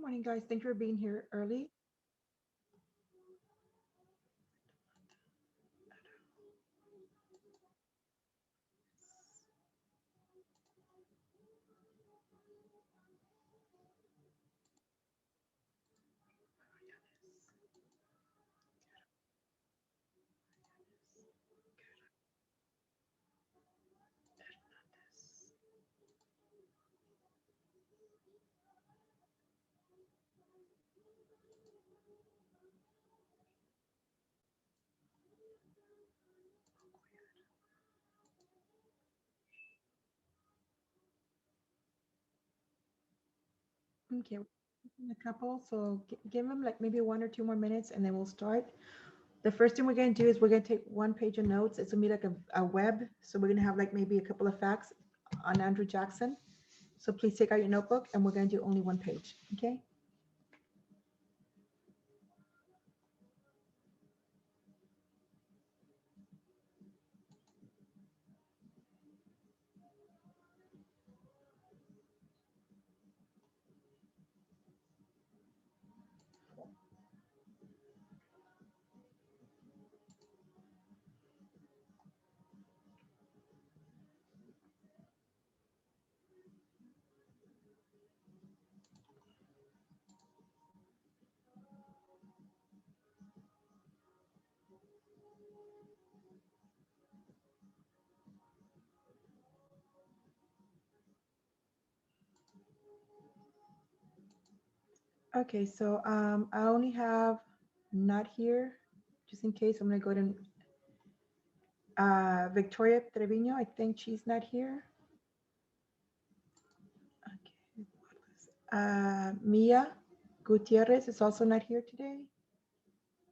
Morning, guys. Thank you for being here early. Okay, a couple. So give them like maybe 1 or 2 more minutes, and then we'll start. The first thing we're going to do is we're going to take one page of notes. It's going to be like a web. So we're going to have like maybe a couple of facts on Andrew Jackson. So please take out your notebook, and we're going to do only one page. Okay. Okay. So I only have not here, just in case. I'm going to go to Victoria Trevino. I think she's not here. Okay. Mia Gutierrez is also not here today.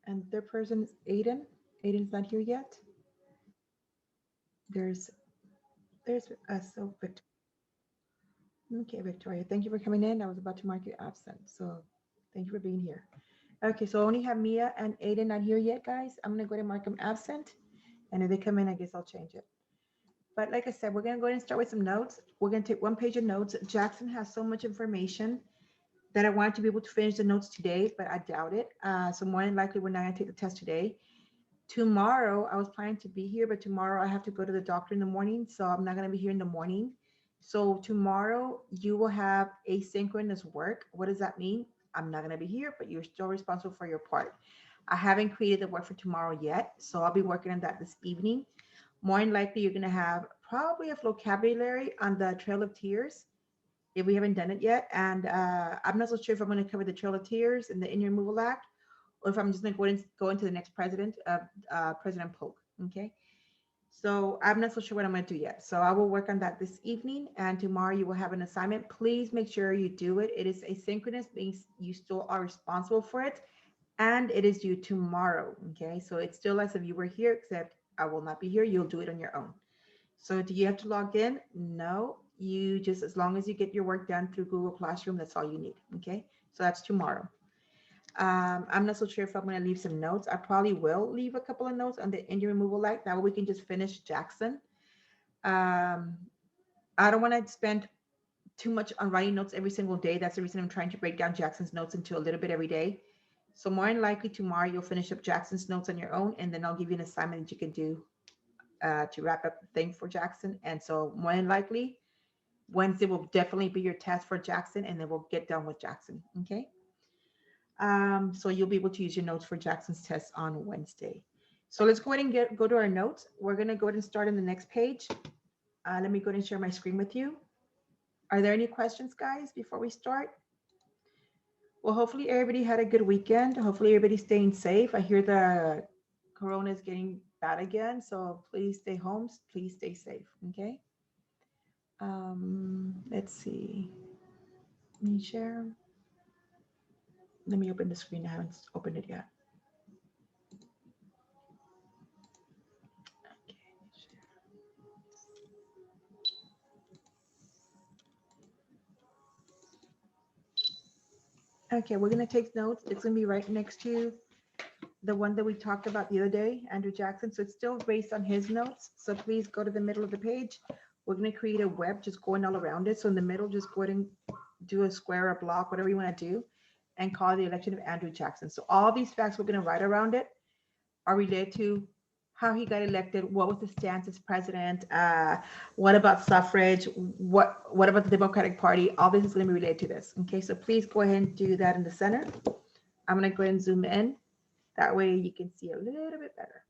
And third person is Aiden. Aiden's not here yet. There's so Victoria. Okay, Victoria, thank you for coming in. I was about to mark you absent, so thank you for being here. Okay, so I only have Mia and Aiden not here yet, guys. I'm gonna go ahead and mark them absent, and if they come in, I guess I'll change it. But like I said, we're gonna go ahead and start with some notes. We're gonna take one page of notes. Jackson has so much information that I wanted to be able to finish the notes today, but I doubt it. So more than likely, we're not gonna take the test today. Tomorrow, I was planning to be here, but tomorrow I have to go to the doctor in the morning, so I'm not going to be here in the morning. So tomorrow you will have asynchronous work. What does that mean? I'm not going to be here, but you're still responsible for your part. I haven't created the work for tomorrow yet, so I'll be working on that this evening. More than likely, you're going to have probably a vocabulary on the Trail of Tears if we haven't done it yet. And I'm not so sure if I'm going to cover the Trail of Tears and the Indian Removal Act, or if I'm just going to go into the next president of President Polk. Okay. So I'm not so sure what I'm going to do yet. So I will work on that this evening, and tomorrow you will have an assignment. Please make sure you do it. It is asynchronous, means you still are responsible for it, and it is due tomorrow. Okay. So it's still as if you were here, except I will not be here. You'll do it on your own. So do you have to log in? No. You just, as long as you get your work done through Google Classroom, that's all you need. Okay. So that's tomorrow. I'm not so sure if I'm going to leave some notes. I probably will leave a couple of notes on the Indian Removal Act. That way we can just finish Jackson. Um, I don't want to spend too much on writing notes every single day. That's the reason I'm trying to break down Jackson's notes into a little bit every day. So more than likely tomorrow you'll finish up Jackson's notes on your own, and then I'll give you an assignment that you can do to wrap up the thing for Jackson. And so more than likely Wednesday will definitely be your test for Jackson, and then we'll get done with Jackson. Okay. So you'll be able to use your notes for Jackson's test on Wednesday. So let's go ahead and go to our notes. We're going to go ahead and start on the next page. Let me go ahead and share my screen with you. Are there any questions, guys, before we start? Well, hopefully everybody had a good weekend. Hopefully everybody's staying safe. I hear the corona is getting bad again, so please stay home. Please stay safe. Okay. Let's see. Let me share. Let me open the screen. I haven't opened it yet. Okay. Okay, we're gonna take notes. It's gonna be right next to the one that we talked about the other day, Andrew Jackson. So it's still based on his notes. So please go to the middle of the page. We're gonna create a web just going all around it. So in the middle, just go ahead and do a square, a block, whatever you wanna do. and call the election of Andrew Jackson. So all these facts we're going to write around it are related to how he got elected, what was the stance as president, what about suffrage, what about the Democratic Party. All this is going to be related to this. Okay, so please go ahead and do that in the center. I'm going to go ahead and zoom in. That way you can see a little bit better.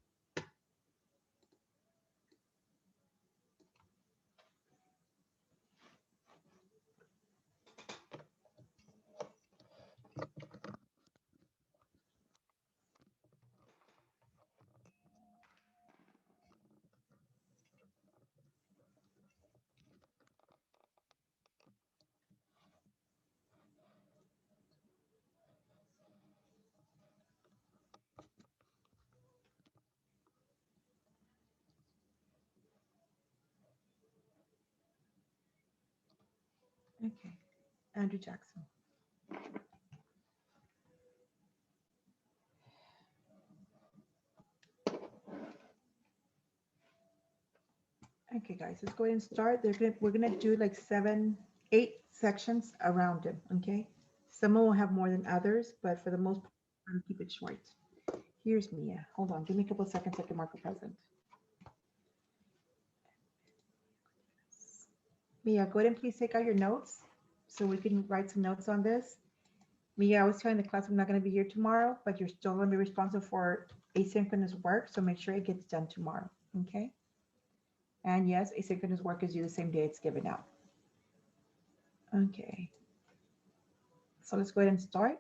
Okay, Andrew Jackson. Okay, guys, let's go ahead and start. We're gonna do like 8 sections around it. Okay, some will have more than others, but for the most part, I'm gonna keep it short. Here's Mia. Hold on, give me a couple of seconds. I can mark a present. Mia, go ahead and please take out your notes so we can write some notes on this. Mia, I was telling the class I'm not going to be here tomorrow, but you're still going to be responsible for asynchronous work, so make sure it gets done tomorrow, okay? And yes, asynchronous work is due the same day it's given out. Okay. So let's go ahead and start.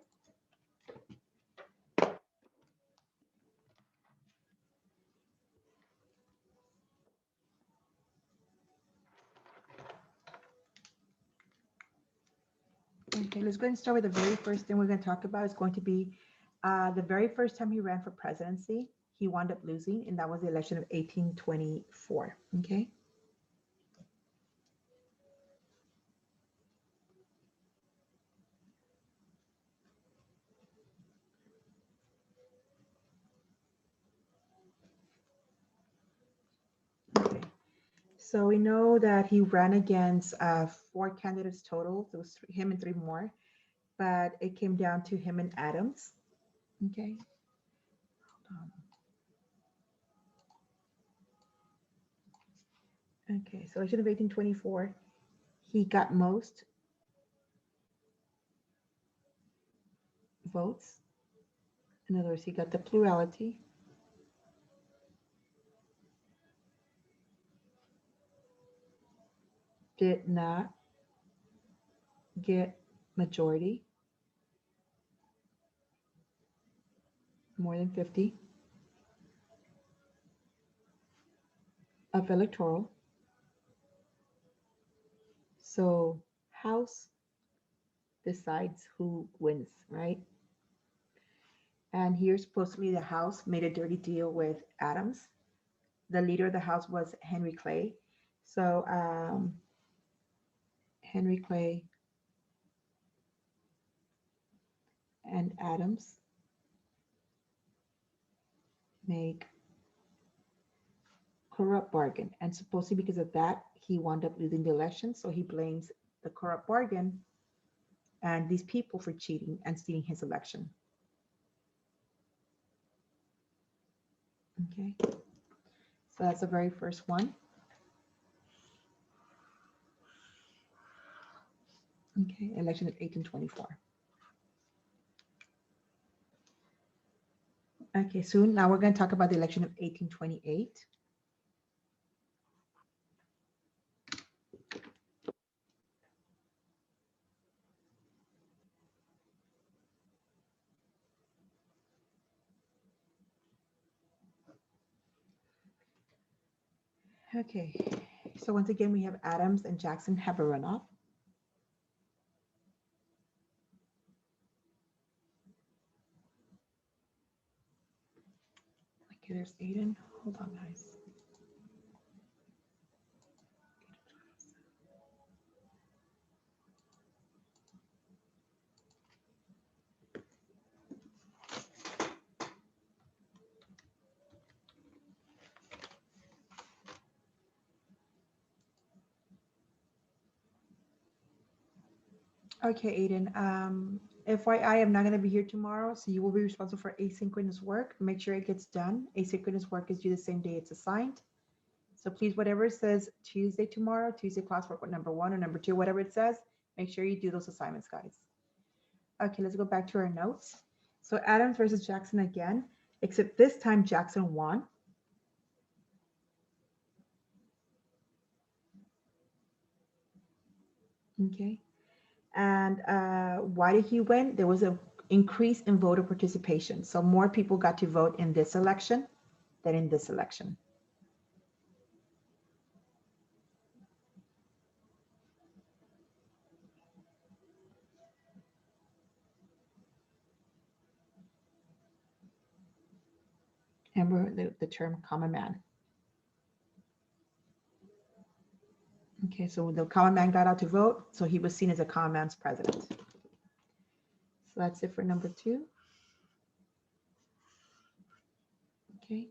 Okay, let's go ahead and start with the very first thing we're going to talk about. Is going to be the very first time he ran for presidency. He wound up losing, and that was the election of 1824. Okay. Okay. So we know that he ran against 4 candidates total. There was him and 3 more, but it came down to him and Adams. Okay. Okay, so election of 1824, he got most votes. In other words, he got the plurality. Did not get majority, more than 50 of electoral. So House decides who wins, right? And here supposedly the House made a dirty deal with Adams. The leader of the House was Henry Clay. So Henry Clay and Adams make corrupt bargain. And supposedly because of that, he wound up losing the election. So he blames the corrupt bargain and these people for cheating and stealing his election. Okay. So that's the very first one. Okay, election of 1824. Okay, so now we're going to talk about the election of 1828. Okay, so once again, we have Adams and Jackson have a runoff. Okay, there's Aiden. Hold on, guys. Okay, Aiden. FYI, I'm not going to be here tomorrow, so you will be responsible for asynchronous work. Make sure it gets done. Asynchronous work is due the same day it's assigned. So please, whatever it says Tuesday tomorrow, Tuesday classwork number 1 or number 2, whatever it says, make sure you do those assignments, guys. Okay, let's go back to our notes. So Adams versus Jackson again, except this time Jackson won. Okay. And why did he win? There was an increase in voter participation. So more people got to vote in this election than in this election. Remember the term common man. Okay, so the common man got out to vote, so he was seen as a common man's president. So that's it for number 2. Okay.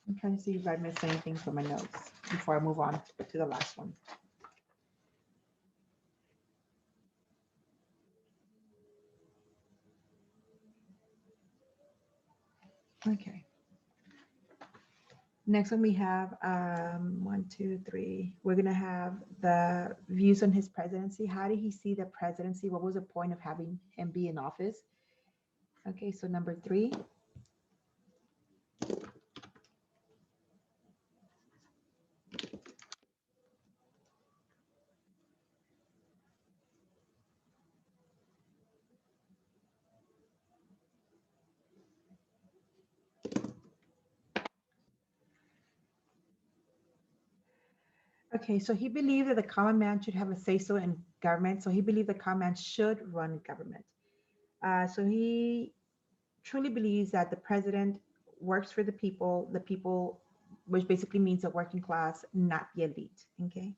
I'm trying to see if I missed anything from my notes before I move on to the last one. Okay. Next one we have 1, 2, 3. We're gonna have the views on his presidency. How did he see the presidency? What was the point of having him be in office? Okay, so number 3. Okay, so he believed that the common man should have a say-so in government. So he believed the common man should run government. So he truly believes that the president works for the people, which basically means the working class, not the elite. Okay.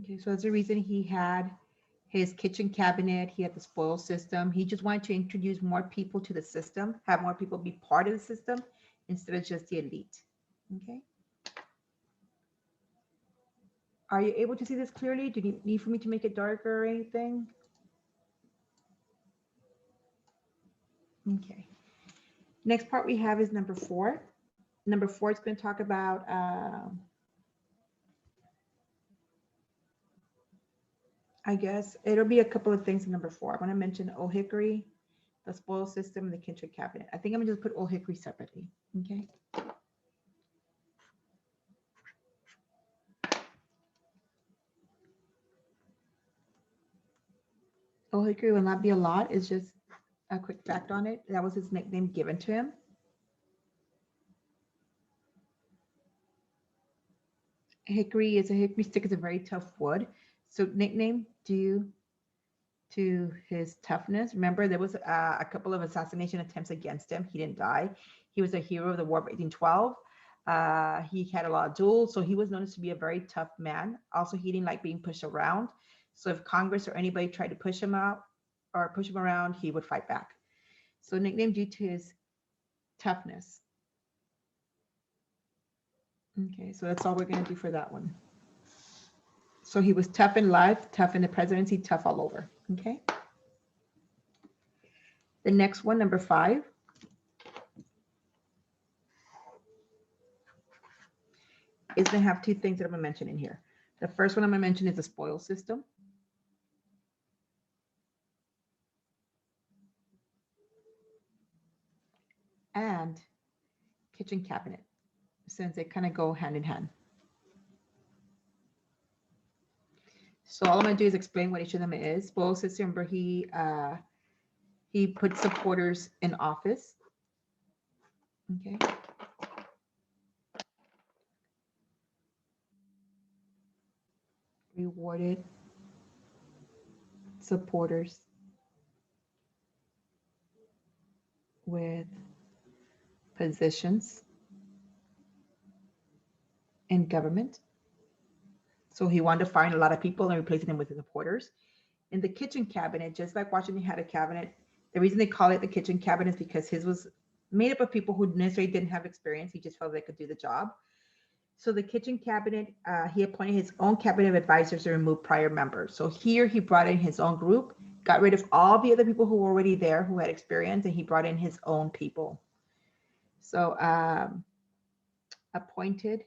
Okay, so that's the reason he had his kitchen cabinet, he had the spoil system. He just wanted to introduce more people to the system, have more people be part of the system instead of just the elite. Okay. Are you able to see this clearly? Do you need for me to make it darker or anything? Okay. Next part we have is number 4. Number 4 is going to talk about I guess it'll be a couple of things in number 4. I want to mention Old Hickory, the spoil system, and the kitchen cabinet. I think I'm gonna just put Old Hickory separately. Okay. Old Hickory will not be a lot. It's just a quick fact on it. That was his nickname given to him. Hickory stick is a very tough wood. So nickname due to his toughness. Remember, there was a couple of assassination attempts against him. He didn't die. He was a hero of the War of 1812. He had a lot of duels, so he was known to be a very tough man. Also, he didn't like being pushed around. So if Congress or anybody tried to push him out or push him around, he would fight back. So nickname due to his toughness. Okay, so that's all we're going to do for that one. So he was tough in life, tough in the presidency, tough all over. Okay. The next one, number 5. Is going to have 2 things that I'm going to mention in here. The first one I'm going to mention is the spoil system. And kitchen cabinet, since they kind of go hand in hand. So all I'm going to do is explain what each of them is. Spoil system, where he puts supporters in office. Okay. Rewarded supporters with positions in government. So he wanted to find a lot of people and replacing them with the supporters. In the kitchen cabinet, just like Washington had a cabinet, the reason they call it the kitchen cabinet is because his was made up of people who necessarily didn't have experience. He just felt they could do the job. So the kitchen cabinet, he appointed his own cabinet of advisors to remove prior members. So here he brought in his own group, got rid of all the other people who were already there who had experience, and he brought in his own people. So appointed.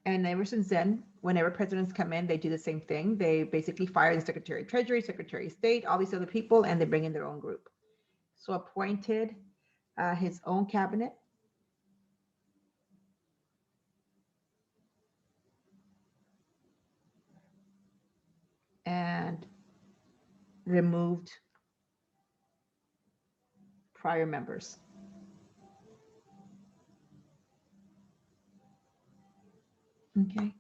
And ever since then, whenever presidents come in, they do the same thing. They basically fire the Secretary of Treasury, Secretary of State, all these other people, and they bring in their own group. So appointed his own cabinet. And removed prior members. Okay.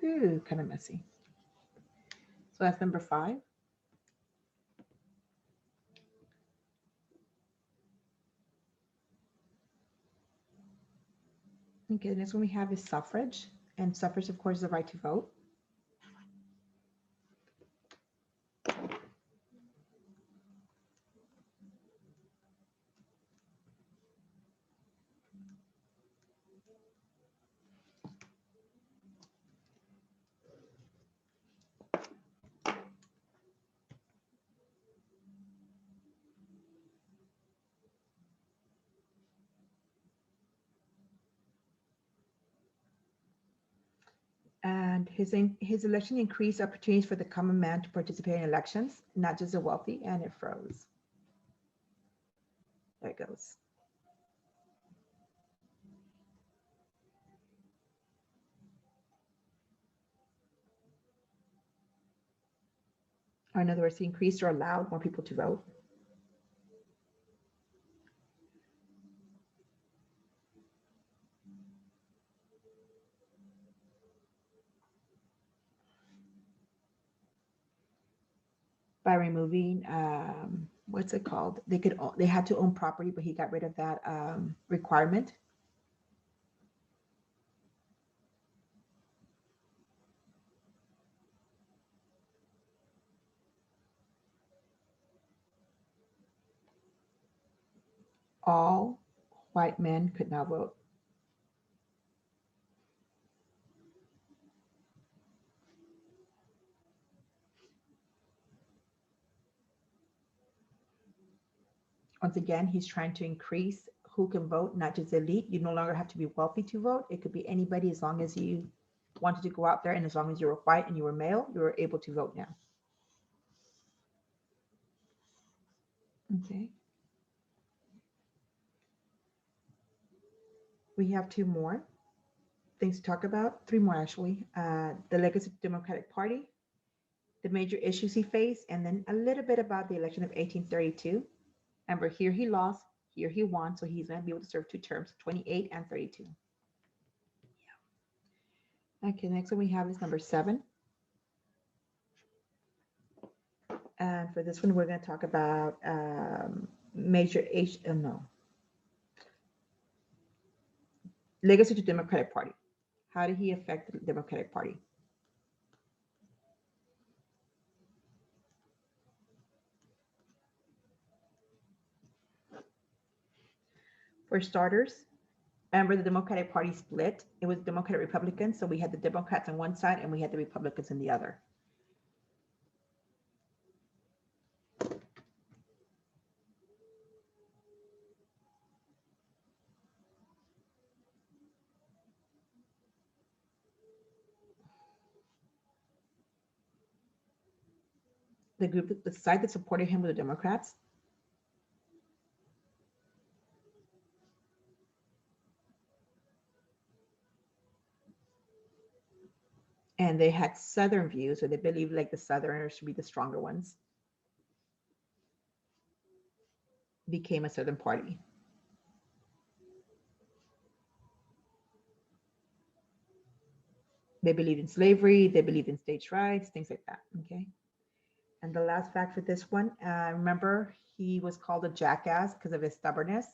Ooh, kind of messy. So that's number 5. Okay, the next one we have is suffrage. And suffrage, of course, is the right to vote. And his election increased opportunities for the common man to participate in elections, not just the wealthy, and it froze. There it goes. Or in other words, he increased or allowed more people to vote. By removing, what's it called? They had to own property, but he got rid of that requirement. All white men could now vote. Once again, he's trying to increase who can vote, not just elite. You no longer have to be wealthy to vote. It could be anybody as long as you wanted to go out there, and as long as you were white and you were male, you were able to vote now. Okay. We have 2 more things to talk about, 3 more actually. The legacy of the Democratic Party, the major issues he faced, and then a little bit about the election of 1832. Remember, here he lost, here he won, so he's going to be able to serve 2 terms, 28 and 32. Yeah. Okay, next one we have is number 7. And for this one, we're going to talk about legacy to Democratic Party. How did he affect the Democratic Party? For starters, remember the Democratic Party split. It was Democratic Republicans. So we had the Democrats on one side and we had the Republicans on the other. the side that supported him were the Democrats. And they had Southern views, or they believed like the Southerners should be the stronger ones. Became a Southern party. They believed in slavery, they believed in states' rights, things like that. Okay. And the last fact for this one, remember, he was called a jackass because of his stubbornness.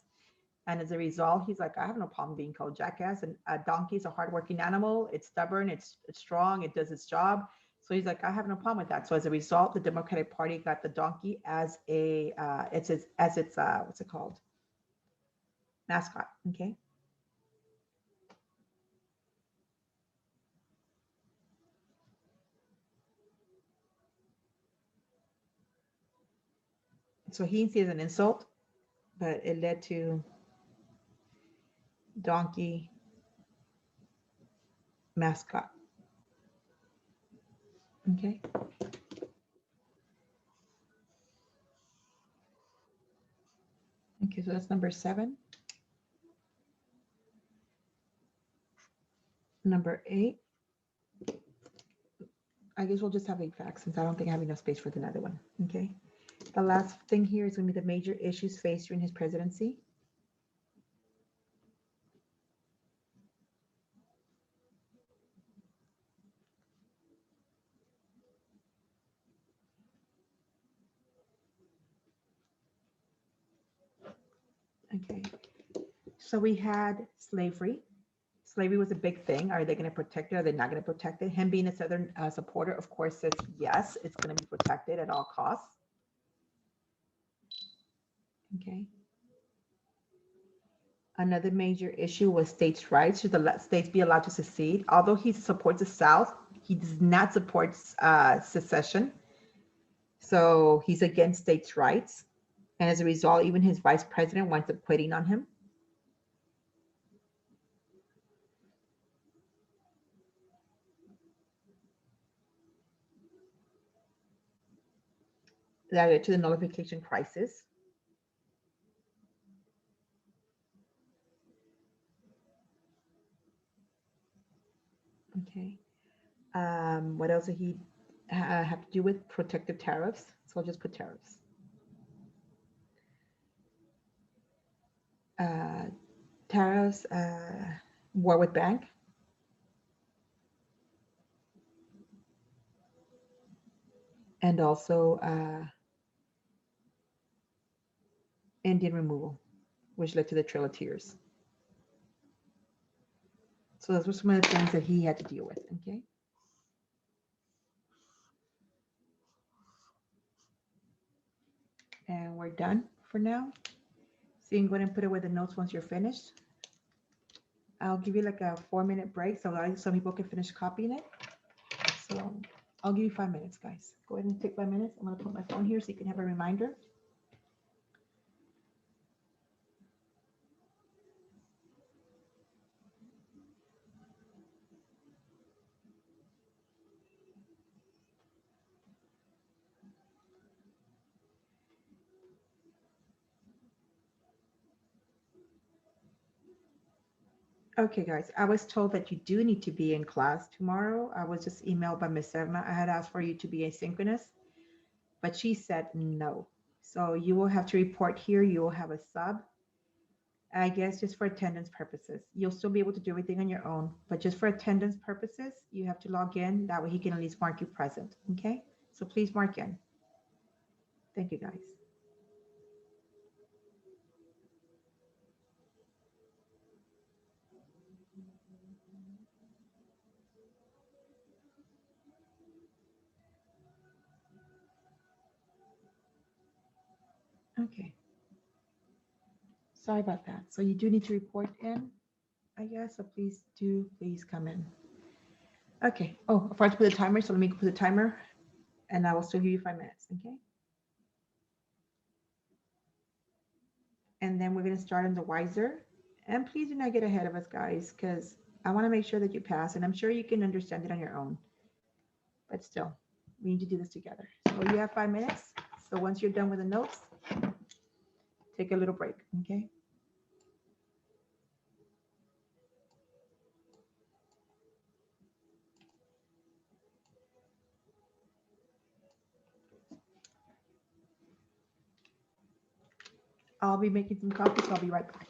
And as a result, he's like, I have no problem being called jackass. And a donkey is a hardworking animal. It's stubborn, it's strong, it does its job. So he's like, I have no problem with that. So as a result, the Democratic Party got the donkey as a its what's it called? Mascot. Okay. So he sees an insult, but it led to donkey mascot. Okay. Okay, so that's number 7. Number 8. I guess we'll just have 8 facts since I don't think I have enough space for another one. Okay. The last thing here is going to be the major issues faced during his presidency. Okay. So we had slavery. Slavery was a big thing. Are they going to protect it? Are they not going to protect it? Him being a Southern supporter, of course, says yes, it's going to be protected at all costs. Okay. Another major issue was states' rights. Should the states be allowed to secede? Although he supports the South, he does not support secession. So he's against states' rights. And as a result, even his vice president winds up quitting on him. That led to the nullification crisis. Okay. What else did he have to do with protective tariffs? So I'll just put tariffs. Tariffs, war with bank. And also Indian removal, which led to the Trail of Tears. So those were some of the things that he had to deal with. Okay. And we're done for now. So you can go ahead and put it with the notes once you're finished. I'll give you like a 4-minute break so some people can finish copying it. So I'll give you 5 minutes, guys. Go ahead and take 5 minutes. I'm going to put my phone here so you can have a reminder. Okay, guys, I was told that you do need to be in class tomorrow. I was just emailed by Miss Emma. I had asked for you to be asynchronous, but she said no. So you will have to report here. You will have a sub, I guess, just for attendance purposes. You'll still be able to do everything on your own, but just for attendance purposes, you have to log in. That way he can at least mark you present, okay? So please mark in. Thank you, guys. Okay. Sorry about that. So you do need to report in, I guess, so please come in. Okay. Oh, I forgot to put the timer, so let me put the timer and I will still give you 5 minutes, okay? And then we're gonna start on the wiser. And please do not get ahead of us, guys, because I wanna make sure that you pass, and I'm sure you can understand it on your own. But still, we need to do this together. So Well, you have 5 minutes. So once you're done with the notes, take a little break, okay? I'll be making some coffee, so I'll be right back.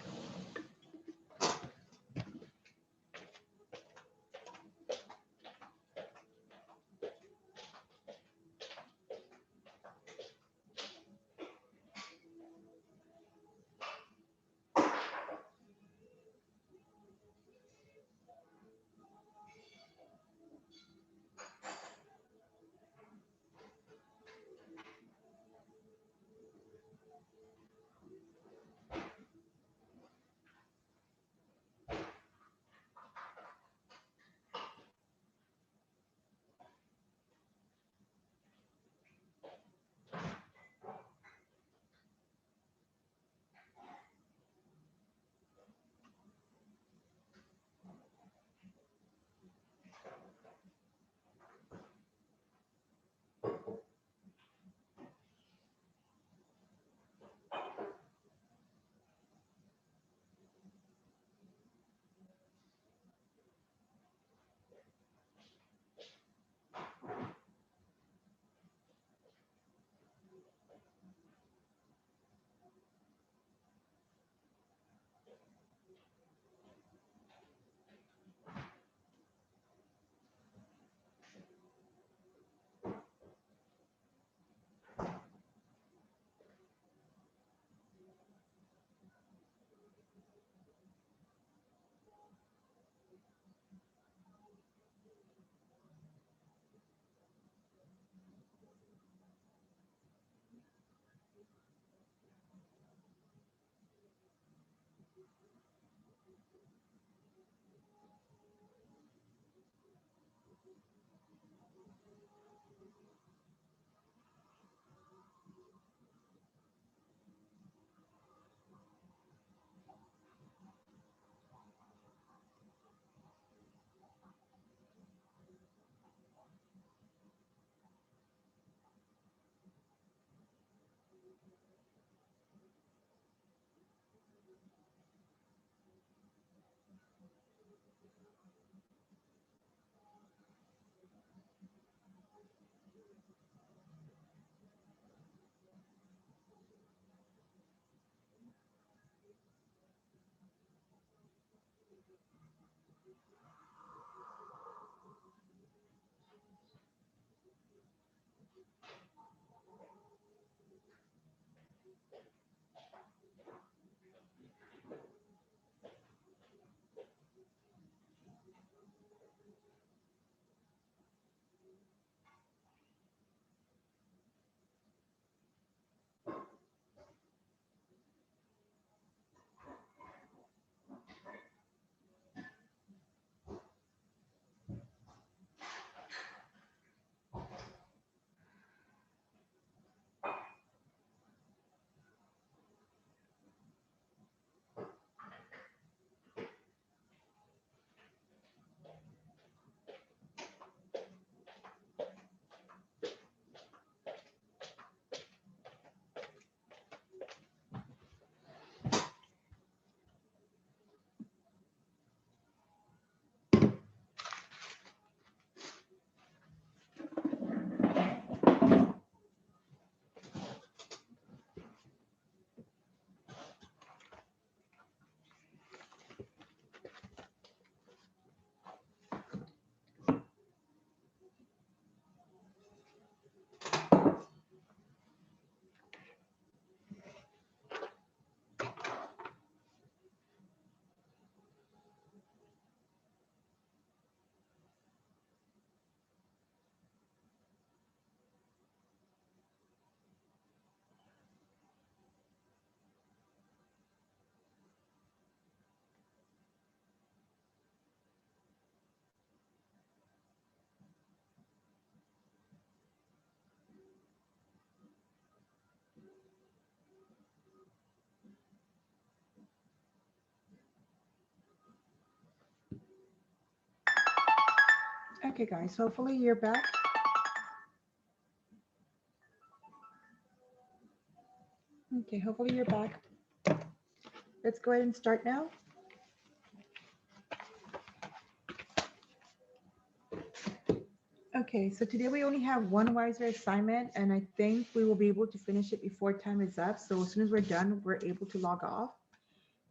Okay, guys, hopefully you're back. Okay, hopefully you're back. Let's go ahead and start now. Okay, so today we only have one Wiser assignment, and I think we will be able to finish it before time is up. So as soon as we're done, we're able to log off.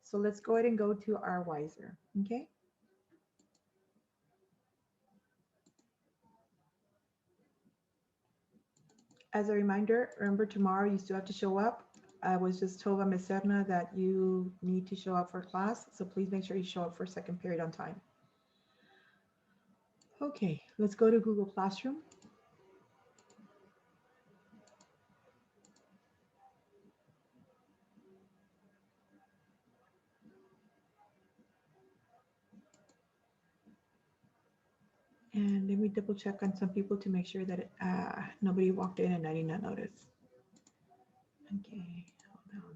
So let's go ahead and go to our Wiser, okay? As a reminder, remember tomorrow you still have to show up. I was just told by Ms. Serna that you need to show up for class, so please make sure you show up for second period on time. Okay, let's go to Google Classroom. And let me double check on some people to make sure that nobody walked in and I did not notice. Okay, hold on.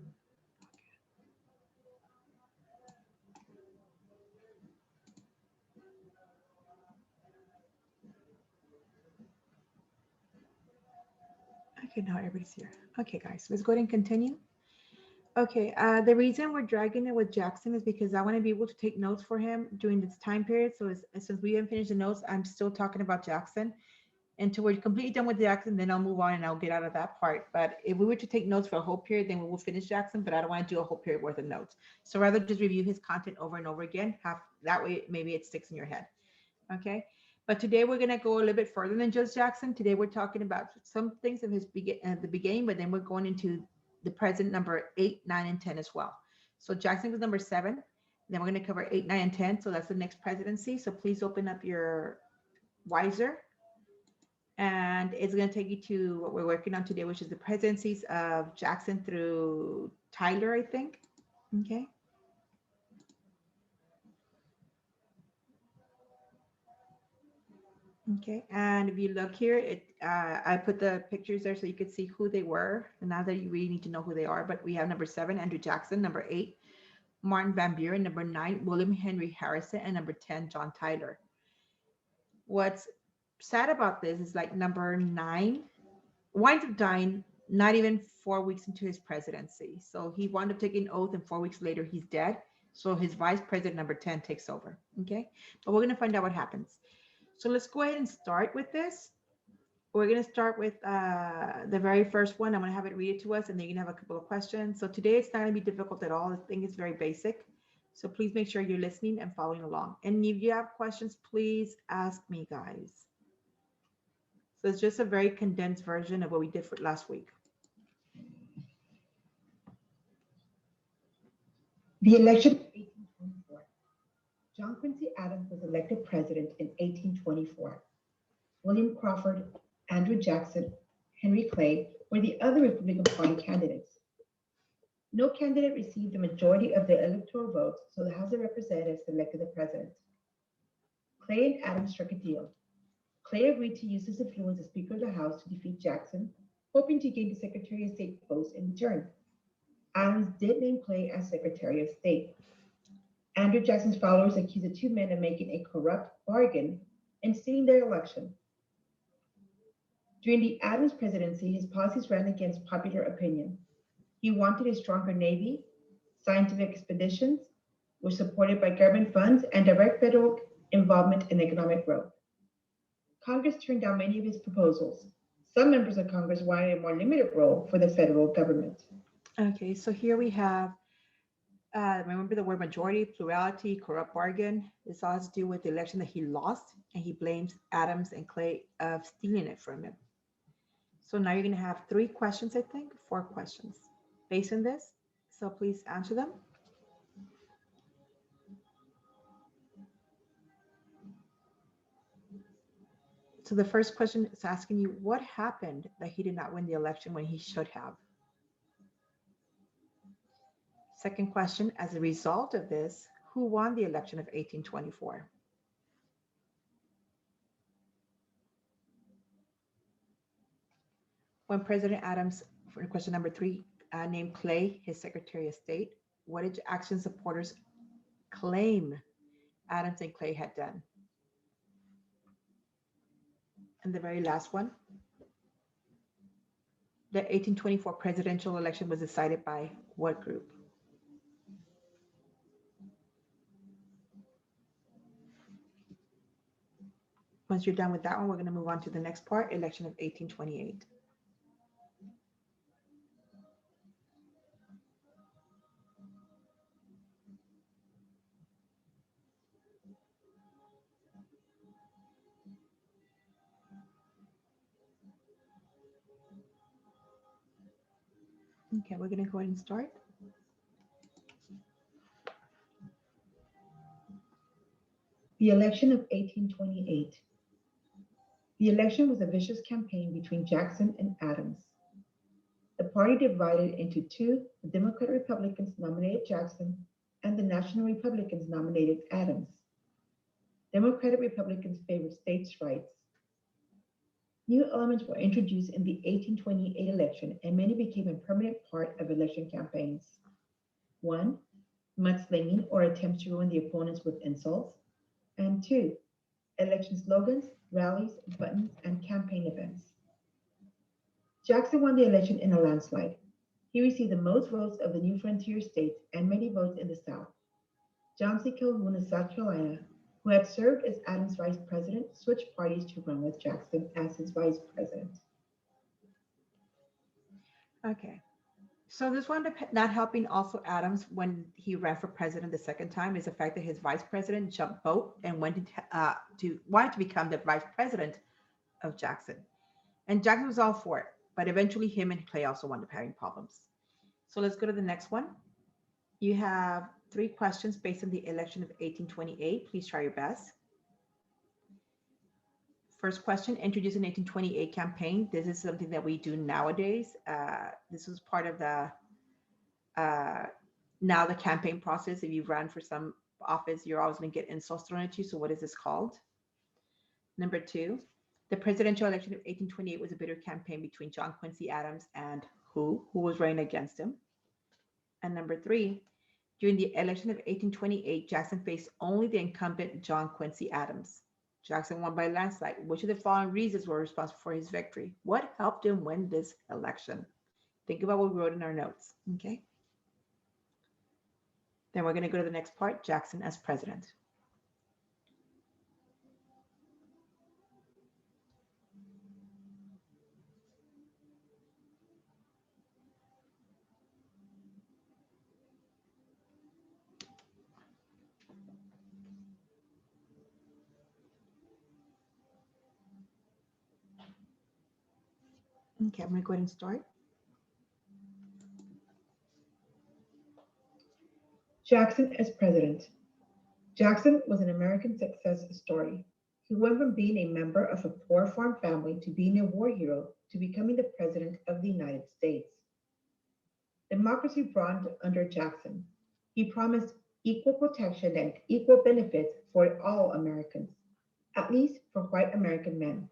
Okay, now everybody's here. Okay, guys, let's go ahead and continue. Okay, the reason we're dragging it with Jackson is because I want to be able to take notes for him during this time period. So since we haven't finished the notes, I'm still talking about Jackson. Until we're completely done with Jackson, then I'll move on and I'll get out of that part. But if we were to take notes for a whole period, then we will finish Jackson, but I don't want to do a whole period worth of notes. So rather just review his content over and over again. That way, maybe it sticks in your head. Okay. But today we're going to go a little bit further than just Jackson. Today we're talking about some things of his the beginning, but then we're going into the present, number 8, 9, and 10 as well. So Jackson was number 7. Then we're going to cover 8, 9, and 10. So that's the next presidency. So please open up your Wiser. And it's going to take you to what we're working on today, which is the presidencies of Jackson through Tyler, I think. Okay. Okay, and if you look here, I put the pictures there so you could see who they were. And now that you really need to know who they are, but we have number 7, Andrew Jackson, number 8, Martin Van Buren, number 9, William Henry Harrison, and number 10, John Tyler. What's sad about this is like number 9 winds up dying not even 4 weeks into his presidency. So he wound up taking oath, and 4 weeks later he's dead. So his vice president number 10 takes over. Okay, but we're going to find out what happens. So let's go ahead and start with this. We're going to start with the very first one. I'm going to have it read it to us, and then you can have a couple of questions. So today it's not going to be difficult at all. I think it's very basic. So please make sure you're listening and following along. And if you have questions, please ask me, guys. So it's just a very condensed version of what we did for last week. The election of 1824. John Quincy Adams was elected president in 1824. William Crawford, Andrew Jackson, Henry Clay were the other Republican Party candidates. No candidate received the majority of the electoral votes, so the House of Representatives elected the president. Clay and Adams struck a deal. Clay agreed to use his influence as Speaker of the House to defeat Jackson, hoping to gain the Secretary of State post in return. Adams did name Clay as Secretary of State. Andrew Jackson's followers accused the two men of making a corrupt bargain and stealing their election. During the Adams presidency, his policies ran against popular opinion. He wanted a stronger Navy, scientific expeditions, were supported by government funds, and direct federal involvement in economic growth. Congress turned down many of his proposals. Some members of Congress wanted a more limited role for the federal government. Okay, so here we have, remember the word majority, plurality, corrupt bargain. This all has to do with the election that he lost, and he blames Adams and Clay of stealing it from him. So now you're going to have 3 questions, I think, 4 questions based on this. So please answer them. So the first question is asking you, what happened that he did not win the election when he should have? Second question, as a result of this, who won the election of 1824? When President Adams, for question number 3, named Clay his Secretary of State, what did Jackson supporters claim Adams and Clay had done? And the very last one, The 1824 presidential election was decided by what group? Once you're done with that one, we're going to move on to the next part, election of 1828. Okay, we're going to go ahead and start. The election of 1828. The election was a vicious campaign between Jackson and Adams. The party divided into two. The Democratic Republicans nominated Jackson, and the National Republicans nominated Adams. Democratic Republicans favored states' rights. New elements were introduced in the 1828 election, and many became a permanent part of election campaigns. 1. Mudslinging, or attempts to ruin the opponents with insults. And 2. Election slogans, rallies, buttons, and campaign events. Jackson won the election in a landslide. He received the most votes of the new frontier states and many votes in the South. John C. Calhoun of South Carolina, who had served as Adams' vice president, switched parties to run with Jackson as his vice president. Okay. So this one not helping also Adams when he ran for president the second time is the fact that his vice president jumped boat and wanted to become the vice president of Jackson. And Jackson was all for it, but eventually him and Clay also wound up having problems. So let's go to the next one. You have 3 questions based on the election of 1828. Please try your best. First question, introduce an 1828 campaign. This is something that we do nowadays. This was part of the now the campaign process. If you run for some office, you're always going to get insults thrown at you. So what is this called? Number 2, the presidential election of 1828 was a bitter campaign between John Quincy Adams and who was running against him. And number 3, during the election of 1828, Jackson faced only the incumbent John Quincy Adams. Jackson won by a landslide. Which of the following reasons were responsible for his victory? What helped him win this election? Think about what we wrote in our notes, okay? Then we're going to go to the next part, Jackson as president. Okay, I'm going to go ahead and start. Jackson as president. Jackson was an American success story. He went from being a member of a poor farm family to being a war hero to becoming the president of the United States. Democracy brought under Jackson. He promised equal protection and equal benefits for all Americans, at least for white American men.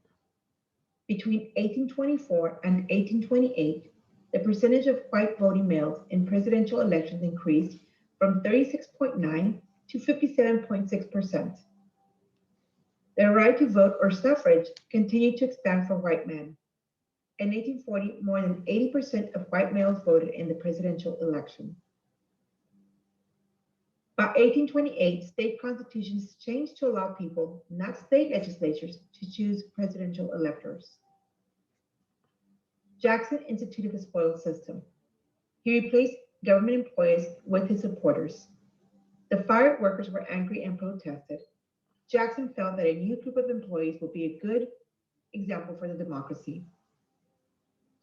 Between 1824 and 1828, the percentage of white voting males in presidential elections increased from 36.9 to 57.6%. The right to vote or suffrage continued to expand for white men. In 1840, more than 80% of white males voted in the presidential election. By 1828, state constitutions changed to allow people, not state legislatures, to choose presidential electors. Jackson instituted a spoils system. He replaced government employees with his supporters. The fired workers were angry and protested. Jackson felt that a new group of employees would be a good example for the democracy.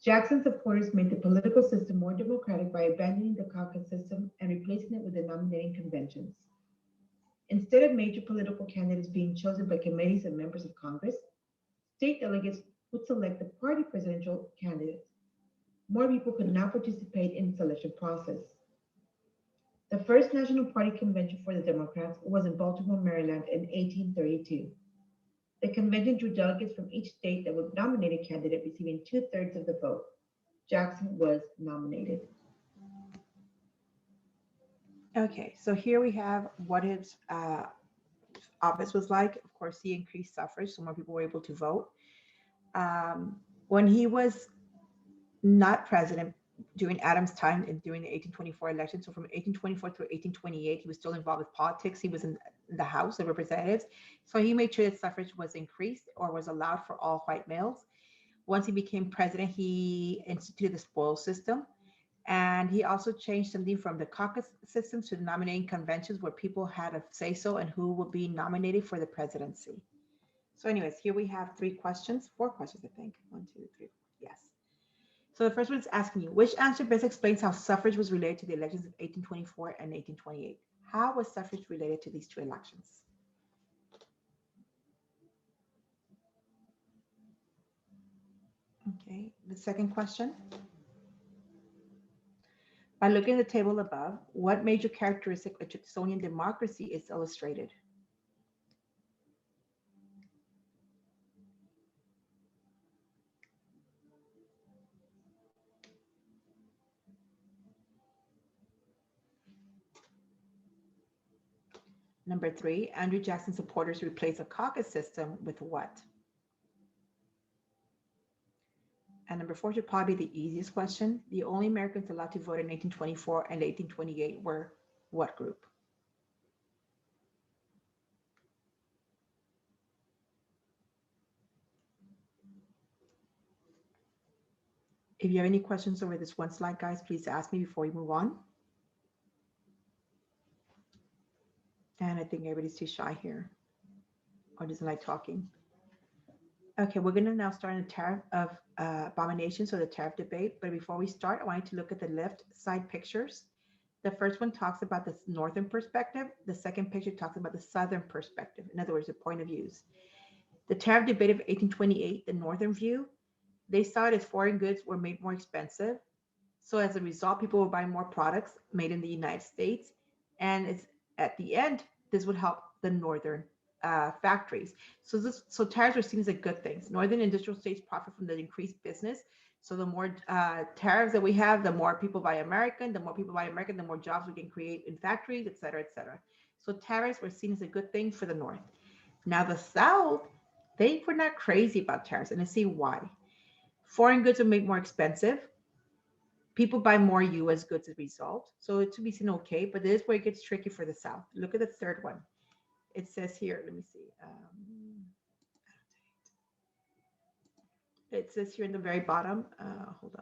Jackson's supporters made the political system more democratic by abandoning the caucus system and replacing it with the nominating conventions. Instead of major political candidates being chosen by committees and members of Congress, state delegates would select the party presidential candidate. More people could now participate in the selection process. The first National Party convention for the Democrats was in Baltimore, Maryland in 1832. The convention drew delegates from each state that would nominate a candidate receiving 2/3 of the vote. Jackson was nominated. Okay, so here we have what his office was like. Of course, he increased suffrage, so more people were able to vote. When he was not president during Adams' time and during the 1824 election. So from 1824 through 1828, he was still involved with politics. He was in the House of Representatives. So he made sure that suffrage was increased or was allowed for all white males. Once he became president, he instituted the spoils system. And he also changed something from the caucus system to the nominating conventions where people had a say so and who would be nominated for the presidency. So anyways, here we have four questions, I think. 1, 2, 3, yes. So the first one is asking you, which answer best explains how suffrage was related to the elections of 1824 and 1828? How was suffrage related to these two elections? Okay, the second question. By looking at the table above, what major characteristic of Jacksonian democracy is illustrated? Number 3, Andrew Jackson supporters replaced a caucus system with what? And number 4 should probably be the easiest question. The only Americans allowed to vote in 1824 and 1828 were what group? If you have any questions over this one slide, guys, please ask me before we move on. And I think everybody's too shy here or doesn't like talking. Okay, we're going to now start on the tariff of abominations or the tariff debate. But before we start, I want you to look at the left side pictures. The first one talks about the northern perspective. The second picture talks about the southern perspective. In other words, the point of views. The tariff debate of 1828, the northern view, they saw it as foreign goods were made more expensive. So as a result, people were buying more products made in the United States. And it's, at the end, this would help the northern factories. So tariffs were seen as a good thing. Northern industrial states profit from the increased business. So the more tariffs that we have, the more people buy American. The more people buy American, the more jobs we can create in factories, et cetera, et cetera. So tariffs were seen as a good thing for the North. Now the South, they were not crazy about tariffs, and I see why. Foreign goods are made more expensive. People buy more U.S. goods as a result. So it should be seen okay, but this is where it gets tricky for the South. Look at the third one. It says here, let me see. It says here in the very bottom, hold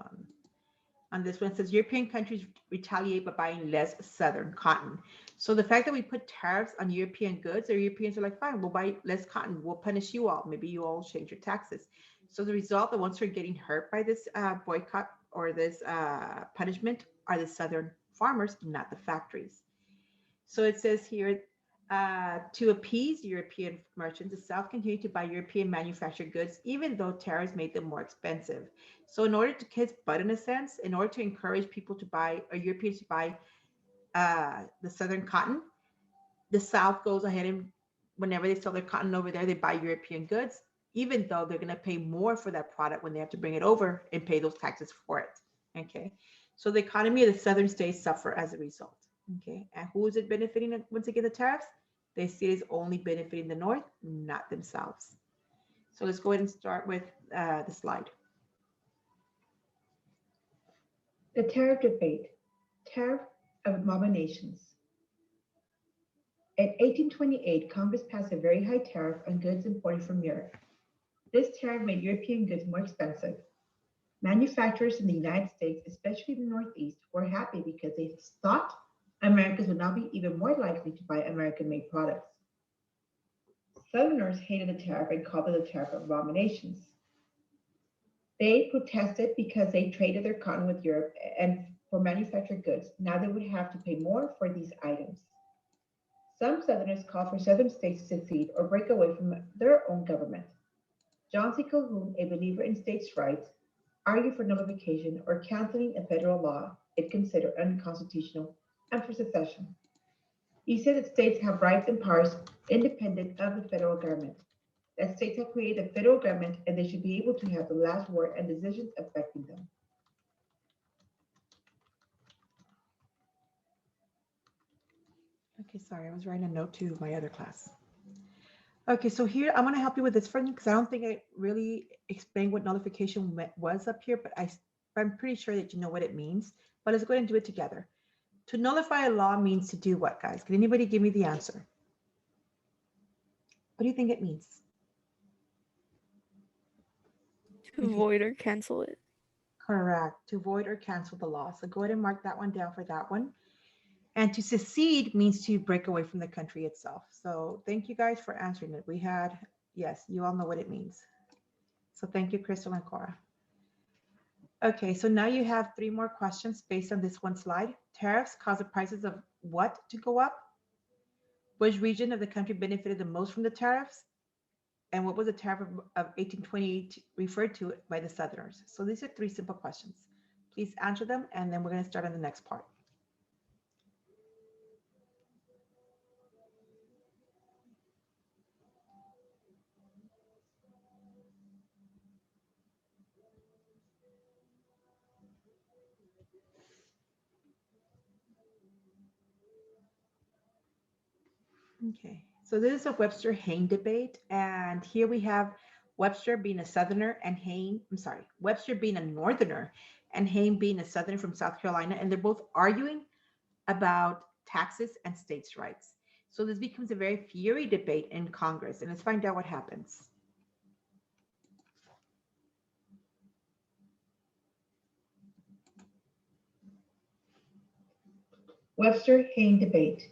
on this one, it says European countries retaliate by buying less Southern cotton. So the fact that we put tariffs on European goods, the Europeans are like, fine, we'll buy less cotton. We'll punish you all. Maybe you all change your taxes. So the result, the ones who are getting hurt by this boycott or this punishment are the Southern farmers, not the factories. So it says here, to appease European merchants, the South continued to buy European manufactured goods, even though tariffs made them more expensive. So in order to kiss butt, in a sense, in order to encourage people to buy, or Europeans to buy the Southern cotton, the South goes ahead and whenever they sell their cotton over there, they buy European goods, even though they're going to pay more for that product when they have to bring it over and pay those taxes for it. Okay. So the economy of the Southern states suffer as a result. Okay. And who is it benefiting once again, the tariffs? They see it as only benefiting the North, not themselves. So let's go ahead and start with the slide. The tariff debate, tariff of abominations. In 1828, Congress passed a very high tariff on goods imported from Europe. This tariff made European goods more expensive. Manufacturers in the United States, especially in the Northeast, were happy because they thought Americans would now be even more likely to buy American-made products. Southerners hated the tariff and called it the tariff of abominations. They protested because they traded their cotton with Europe and for manufactured goods. Now they would have to pay more for these items. Some Southerners called for Southern states to secede or break away from their own government. John C. Calhoun, a believer in states' rights, argued for nullification or canceling a federal law it considered unconstitutional and for secession. He said that states have rights and powers independent of the federal government, that states have created a federal government and they should be able to have the last word and decisions affecting them. Okay, sorry, I was writing a note to my other class. Okay, so here I'm going to help you with this for you because I don't think I really explained what nullification was up here, but but I'm pretty sure that you know what it means. But let's go ahead and do it together. To nullify a law means to do what, guys? Can anybody give me the answer? What do you think it means? To void or cancel it. Correct. To void or cancel the law. So go ahead and mark that one down for that one. And to secede means to break away from the country itself. So thank you guys for answering it. We had, yes, you all know what it means. So thank you, Crystal and Cora. Okay, so now you have 3 more questions based on this one slide. Tariffs cause the prices of what to go up? Which region of the country benefited the most from the tariffs? And what was the tariff of 1828 referred to by the Southerners? So these are 3 simple questions. Please answer them, and then we're going to start on the next part. Okay, so this is a Webster-Hayne debate, and here we have Webster being a Southerner and Hayne, I'm sorry, Webster being a Northerner and Hayne being a Southerner from South Carolina, and they're both arguing about taxes and states' rights. So this becomes a very fiery debate in Congress, and let's find out what happens. Webster-Hayne debate.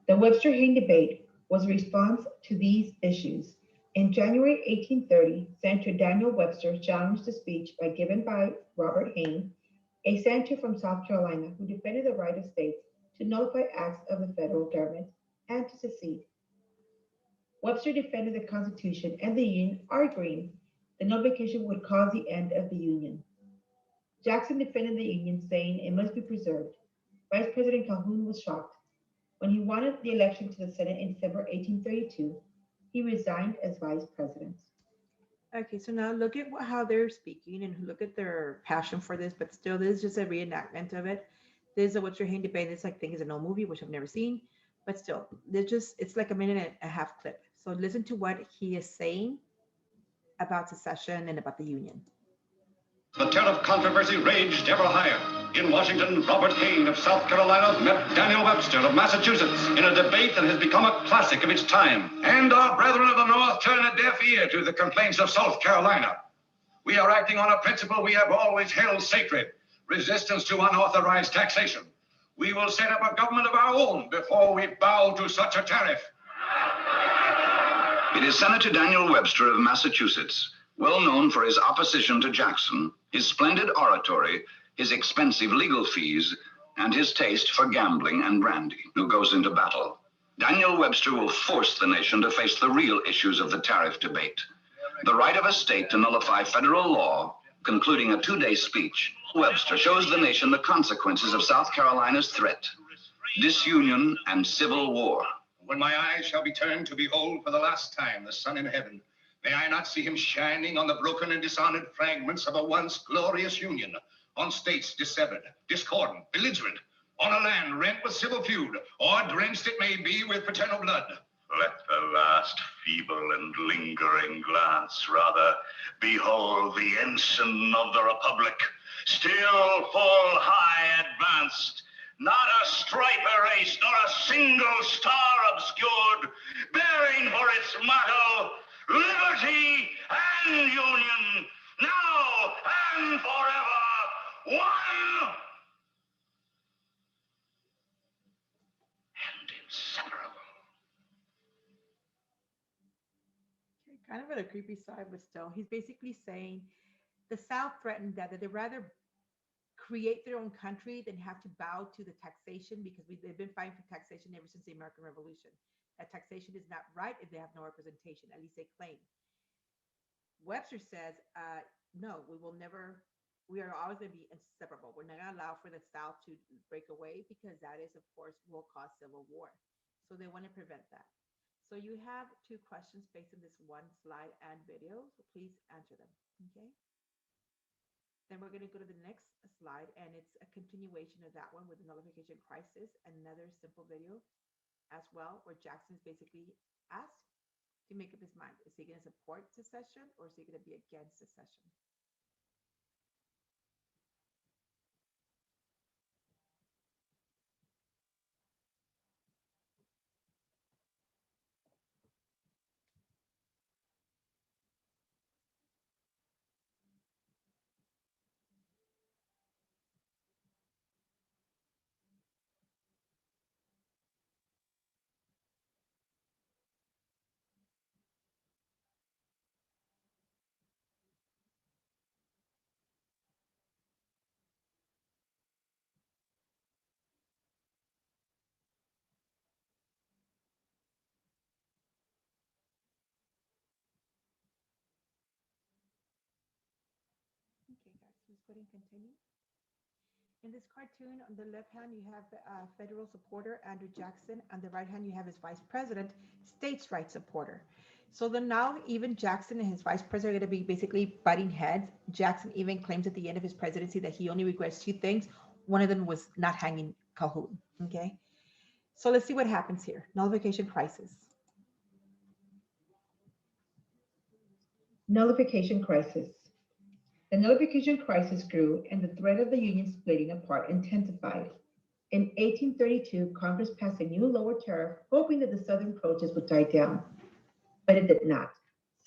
The Webster-Hayne debate was a response to these issues. In January 1830, Senator Daniel Webster challenged a speech given by Robert Hayne, a senator from South Carolina who defended the right of states to nullify acts of the federal government and to secede. Webster defended the Constitution and the Union, arguing the nullification would cause the end of the Union. Jackson defended the Union, saying it must be preserved. Vice President Calhoun was shocked. When he won the election to the Senate in December 1832, he resigned as vice president. Okay, so now look at how they're speaking and look at their passion for this, but still, this is just a reenactment of it. This is a Webster-Hayne debate. It's like, thing is an old movie, which I've never seen, but still, it's like a minute and a half clip. So listen to what he is saying about secession and about the Union. The tariff controversy raged ever higher. In Washington, Robert Hayne of South Carolina met Daniel Webster of Massachusetts in a debate that has become a classic of its time. And our brethren of the North turn a deaf ear to the complaints of South Carolina. We are acting on a principle we have always held sacred: resistance to unauthorized taxation. We will set up a government of our own before we bow to such a tariff. It is Senator Daniel Webster of Massachusetts, well known for his opposition to Jackson, his splendid oratory, his expensive legal fees, and his taste for gambling and brandy, who goes into battle. Daniel Webster will force the nation to face the real issues of the tariff debate. The right of a state to nullify federal law, concluding a 2-day speech. Webster shows the nation the consequences of South Carolina's threat: disunion and civil war. When my eyes shall be turned to behold for the last time the sun in heaven, may I not see him shining on the broken and dishonored fragments of a once glorious union, on states dissevered, discordant, belligerent, on a land rent with civil feud, or drenched it may be with paternal blood. Let the last feeble and lingering glance rather behold the ensign of the Republic, still full high advanced, not a stripe erased, nor a single star obscured, bearing for its motto liberty and union, now and forever, one and inseparable. Okay, kind of at a creepy side, but still, he's basically saying the South threatened that they'd rather create their own country than have to bow to the taxation, because they've been fighting for taxation ever since the American Revolution. That taxation is not right if they have no representation, at least they claim. Webster says, no, we are always going to be inseparable. We're not going to allow for the South to break away, because that is, of course, will cause civil war. So they want to prevent that. So you have 2 questions based on this one slide and video. So please answer them. Okay. Then we're going to go to the next slide, and it's a continuation of that one with the nullification crisis, another simple video as well, where Jackson's basically asked to make up his mind. Is he going to support secession, or is he going to be against secession? ahead and continue. In this cartoon, on the left hand, you have federal supporter Andrew Jackson. On the right hand, you have his vice president, states' rights supporter. So then now even Jackson and his vice president are going to be basically butting heads. Jackson even claims at the end of his presidency that he only regrets two things. One of them was not hanging Calhoun. Okay. So let's see what happens here. Nullification crisis. Nullification crisis. The nullification crisis grew and the threat of the Union splitting apart intensified. In 1832, Congress passed a new lower tariff, hoping that the Southern protests would die down, but it did not.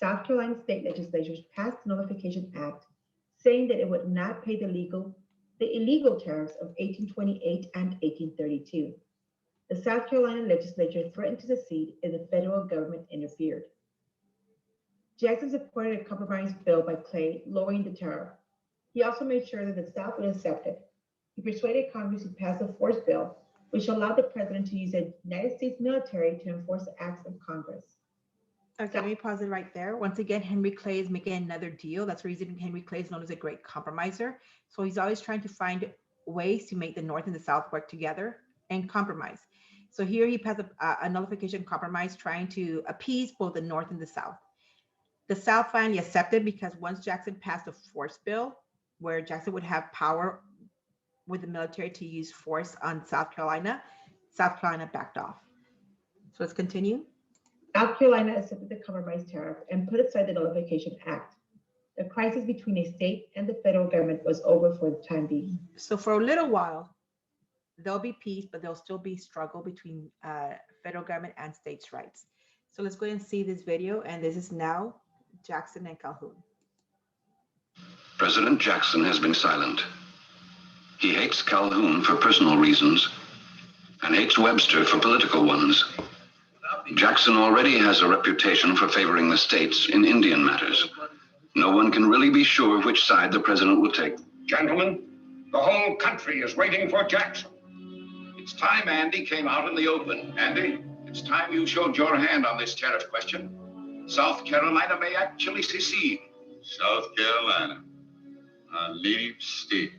South Carolina state legislatures passed the Nullification Act, saying that it would not pay the illegal tariffs of 1828 and 1832. The South Carolina legislature threatened to secede if the federal government interfered. Jackson supported a compromise bill by Clay, lowering the tariff. He also made sure that the South would accept it. He persuaded Congress to pass a force bill, which allowed the president to use the United States military to enforce the acts of Congress. Okay, let me pause it right there. Once again, Henry Clay is making another deal. That's the reason Henry Clay is known as a great compromiser. So he's always trying to find ways to make the North and the South work together and compromise. So here he passed a nullification compromise trying to appease both the North and the South. The South finally accepted because once Jackson passed a force bill where Jackson would have power with the military to use force on South Carolina backed off. So let's continue. South Carolina accepted the compromise tariff and put aside the Nullification Act. The crisis between a state and the federal government was over for the time being. So for a little while, there'll be peace, but there'll still be struggle between federal government and states' rights. So let's go ahead and see this video. And this is now Jackson and Calhoun. President Jackson has been silent. He hates Calhoun for personal reasons and hates Webster for political ones. Jackson already has a reputation for favoring the states in Indian matters. No one can really be sure which side the president will take. Gentlemen, the whole country is waiting for Jackson. It's time Andy came out in the open. Andy, it's time you showed your hand on this tariff question. South Carolina may actually secede. South Carolina, our native state.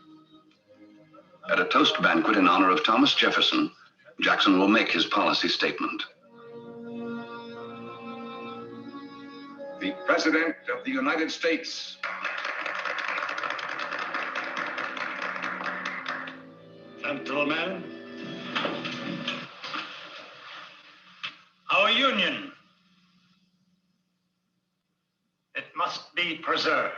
At a toast banquet in honor of Thomas Jefferson, Jackson will make his policy statement. The President of the United States. Gentlemen, our union, it must be preserved.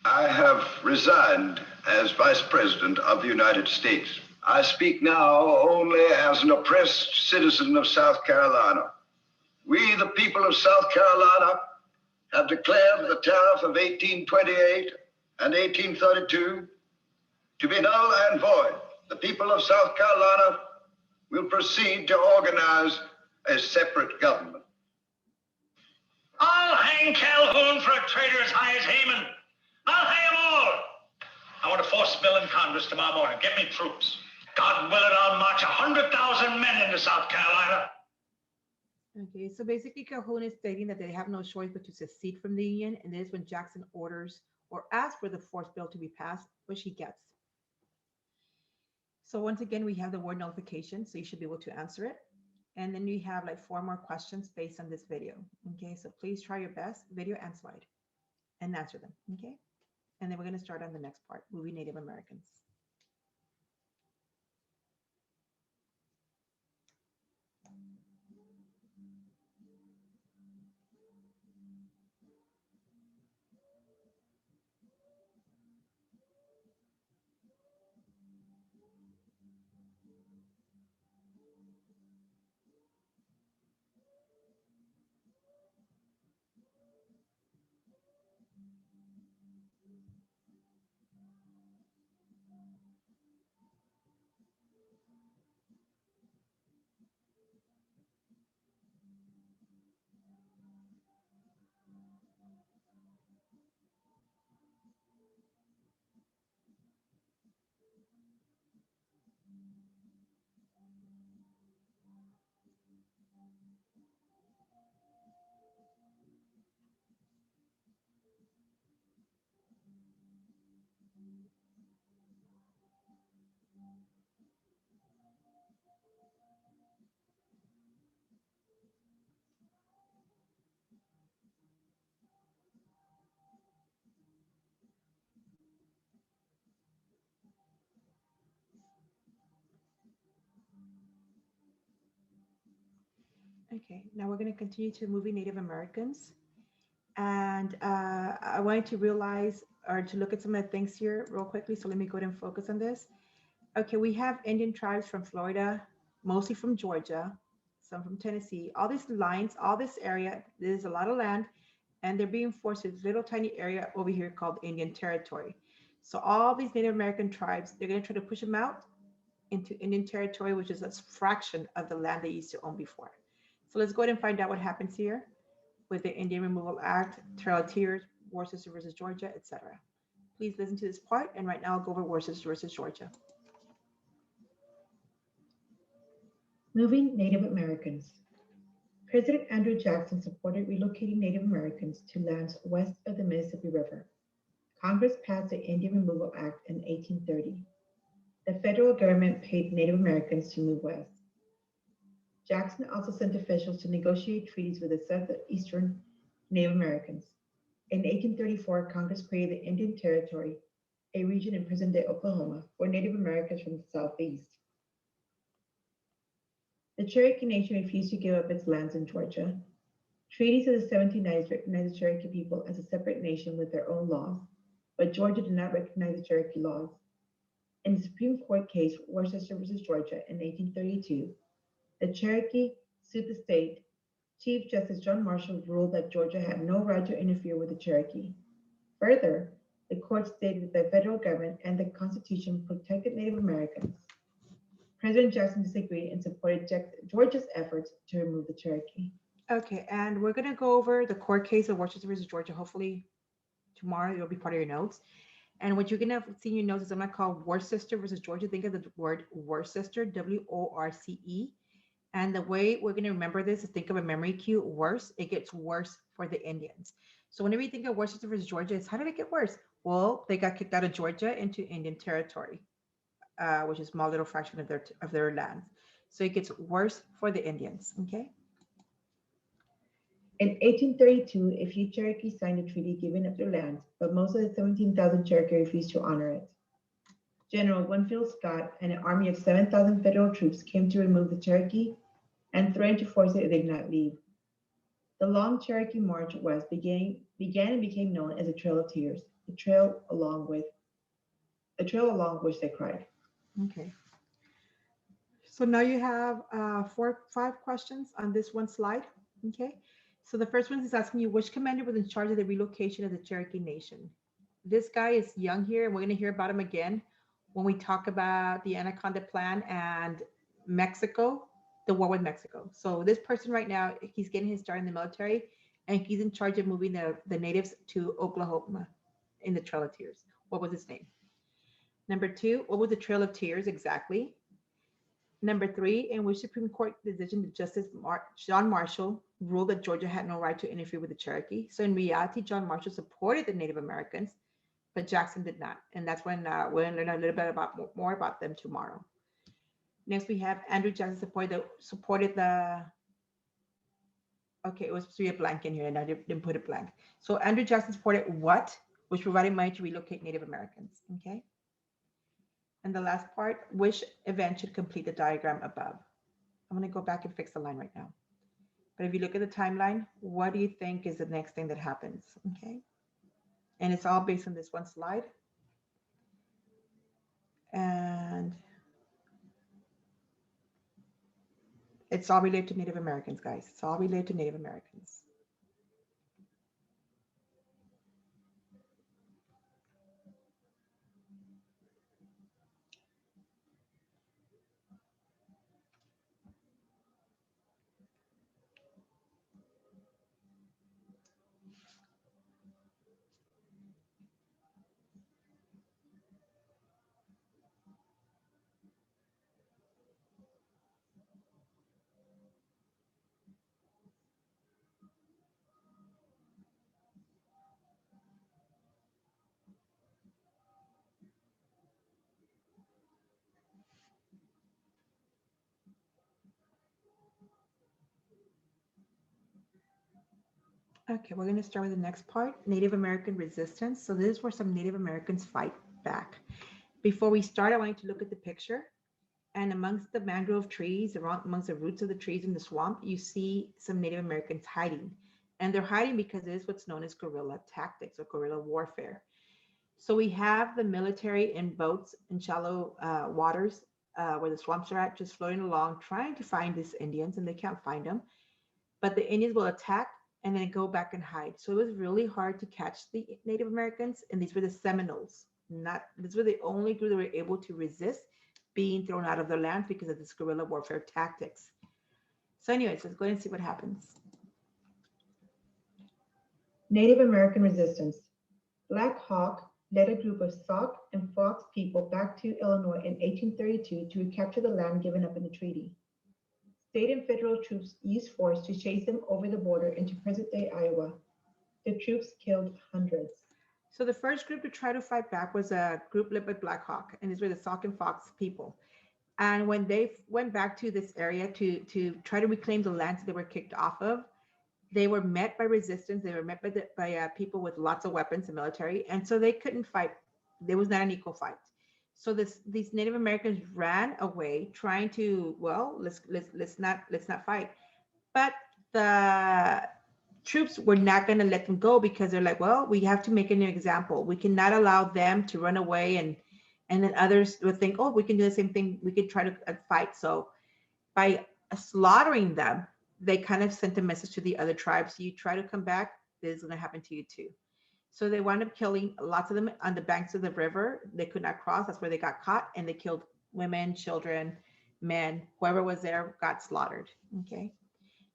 I have resigned as Vice President of the United States. I speak now only as an oppressed citizen of South Carolina. We, the people of South Carolina, have declared the tariff of 1828 and 1832 to be null and void. The people of South Carolina will proceed to organize a separate government. I'll hang Calhoun for a traitor as high as Haman. I'll hang them all. I want to force a bill in Congress tomorrow morning. Get me troops. God willing, I'll march 100,000 men into South Carolina. Okay, so basically Calhoun is stating that they have no choice but to secede from the Union, and this is when Jackson orders or asks for the force bill to be passed, which he gets. So once again, we have the word nullification, so you should be able to answer it. And then we have like 4 more questions based on this video. Okay, so please try your best, video and slide, and answer them, okay? And then we're gonna start on the next part, movie Native Americans. Okay, now we're going to continue to movie Native Americans. And I wanted to realize or to look at some of the things here real quickly. So let me go ahead and focus on this. Okay, we have Indian tribes from Florida, mostly from Georgia, some from Tennessee. All these lines, all this area, there's a lot of land, and they're being forced to this little tiny area over here called Indian Territory. So all these Native American tribes, they're going to try to push them out into Indian Territory, which is a fraction of the land they used to own before. So let's go ahead and find out what happens here with the Indian Removal Act, Trail of Tears, Worcester versus Georgia, etc. Please listen to this part, and right now I'll go over Worcester versus Georgia. Moving Native Americans. President Andrew Jackson supported relocating Native Americans to lands west of the Mississippi River. Congress passed the Indian Removal Act in 1830. The federal government paid Native Americans to move west. Jackson also sent officials to negotiate treaties with the southeastern Native Americans. In 1834, Congress created the Indian Territory, a region in present-day Oklahoma, for Native Americans from the southeast. The Cherokee Nation refused to give up its lands in Georgia. Treaties of the 1790s recognized the Cherokee people as a separate nation with their own laws, but Georgia did not recognize the Cherokee laws. In the Supreme Court case Worcester versus Georgia in 1832, the Cherokee sued the state. Chief Justice John Marshall ruled that Georgia had no right to interfere with the Cherokee. Further, the court stated that the federal government and the Constitution protected Native Americans. President Jackson disagreed and supported Georgia's efforts to remove the Cherokee. Okay, and we're going to go over the court case of Worcester versus Georgia. Hopefully tomorrow it'll be part of your notes. And what you're going to see in your notes is I'm going to call Worcester versus Georgia. Think of the word Worcester, W-O-R-C-E. And the way we're going to remember this is think of a memory cue, worse. It gets worse for the Indians. So whenever you think of Worcester versus Georgia, it's how did it get worse? Well, they got kicked out of Georgia into Indian Territory, which is a small little fraction of their land. So it gets worse for the Indians, okay? In 1832, a few Cherokees signed a treaty giving up their lands, but most of the 17,000 Cherokee refused to honor it. General Winfield Scott and an army of 7,000 federal troops came to remove the Cherokee and threatened to force it if they did not leave. The long Cherokee March west began and became known as the Trail of Tears, the trail along which they cried. Okay. So now you have 5 questions on this one slide. Okay. So the first one is asking you which commander was in charge of the relocation of the Cherokee Nation. This guy is young here, and we're going to hear about him again when we talk about the Anaconda Plan and Mexico, the war with Mexico. So this person right now, he's getting his start in the military, and he's in charge of moving the natives to Oklahoma in the Trail of Tears. What was his name? Number 2, what was the Trail of Tears exactly? Number 3, in which Supreme Court decision did Justice John Marshall ruled that Georgia had no right to interfere with the Cherokee? So in reality, John Marshall supported the Native Americans, but Jackson did not. And that's when we're going to learn a little bit more about them tomorrow. Next, we have Andrew Jackson supported the, okay, it was supposed to be a blank in here, and I didn't put it blank. So Andrew Jackson supported what? Which provided money to relocate Native Americans, okay? And the last part, which event should complete the diagram above? I'm going to go back and fix the line right now. But if you look at the timeline, what do you think is the next thing that happens? Okay. And it's all based on this one slide. And it's all related to Native Americans, guys. It's all related to Native Americans. Okay, we're going to start with the next part, Native American resistance. So this is where some Native Americans fight back. Before we start, I want you to look at the picture And amongst the mangrove trees, amongst the roots of the trees in the swamp, you see some Native Americans hiding. And they're hiding because it is what's known as guerrilla tactics or guerrilla warfare. So we have the military in boats in shallow waters where the swamps are at, just floating along, trying to find these Indians, and they can't find them. But the Indians will attack and then go back and hide. So it was really hard to catch the Native Americans, and these were the Seminoles. These were the only group that were able to resist being thrown out of their land because of this guerrilla warfare tactics. So anyways, let's go ahead and see what happens. Native American resistance. Black Hawk led a group of Sauk and Fox people back to Illinois in 1832 to recapture the land given up in the treaty. State and federal troops used force to chase them over the border into present-day Iowa. The troops killed hundreds. So the first group to try to fight back was a group led by Black Hawk, and these were the Sauk and Fox people. And when they went back to this area to try to reclaim the lands they were kicked off of, they were met by resistance. They were met by people with lots of weapons, the military, and so they couldn't fight. There was not an equal fight. So these Native Americans ran away, trying to, well, let's not fight. But the troops were not going to let them go because they're like, well, we have to make an example. We cannot allow them to run away, and then others would think, oh, we can do the same thing. We could try to fight. So by slaughtering them, they kind of sent a message to the other tribes. You try to come back, this is going to happen to you too. So they wound up killing lots of them on the banks of the river. They could not cross. That's where they got caught, and they killed women, children, men, whoever was there got slaughtered. Okay.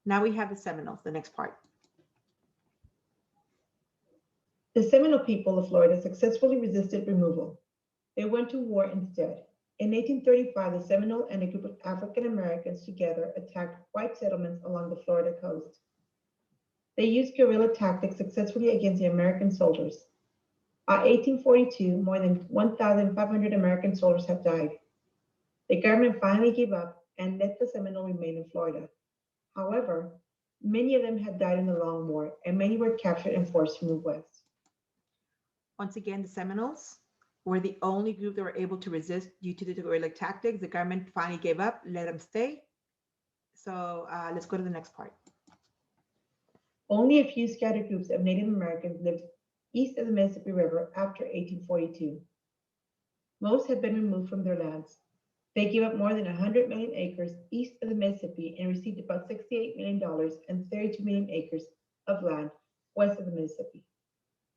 Now we have the Seminoles, the next part. The Seminole people of Florida successfully resisted removal. They went to war instead. In 1835, the Seminole and a group of African Americans together attacked white settlements along the Florida coast. They used guerrilla tactics successfully against the American soldiers. By 1842, more than 1,500 American soldiers had died. The government finally gave up and let the Seminole remain in Florida. However, many of them had died in the Long War, and many were captured and forced to move west. Once again, the Seminoles were the only group that were able to resist due to the guerrilla tactics. The government finally gave up, let them stay. So let's go to the next part. Only a few scattered groups of Native Americans lived east of the Mississippi River after 1842. Most had been removed from their lands. They gave up more than 100 million acres east of the Mississippi and received about $68 million and 32 million acres of land west of the Mississippi.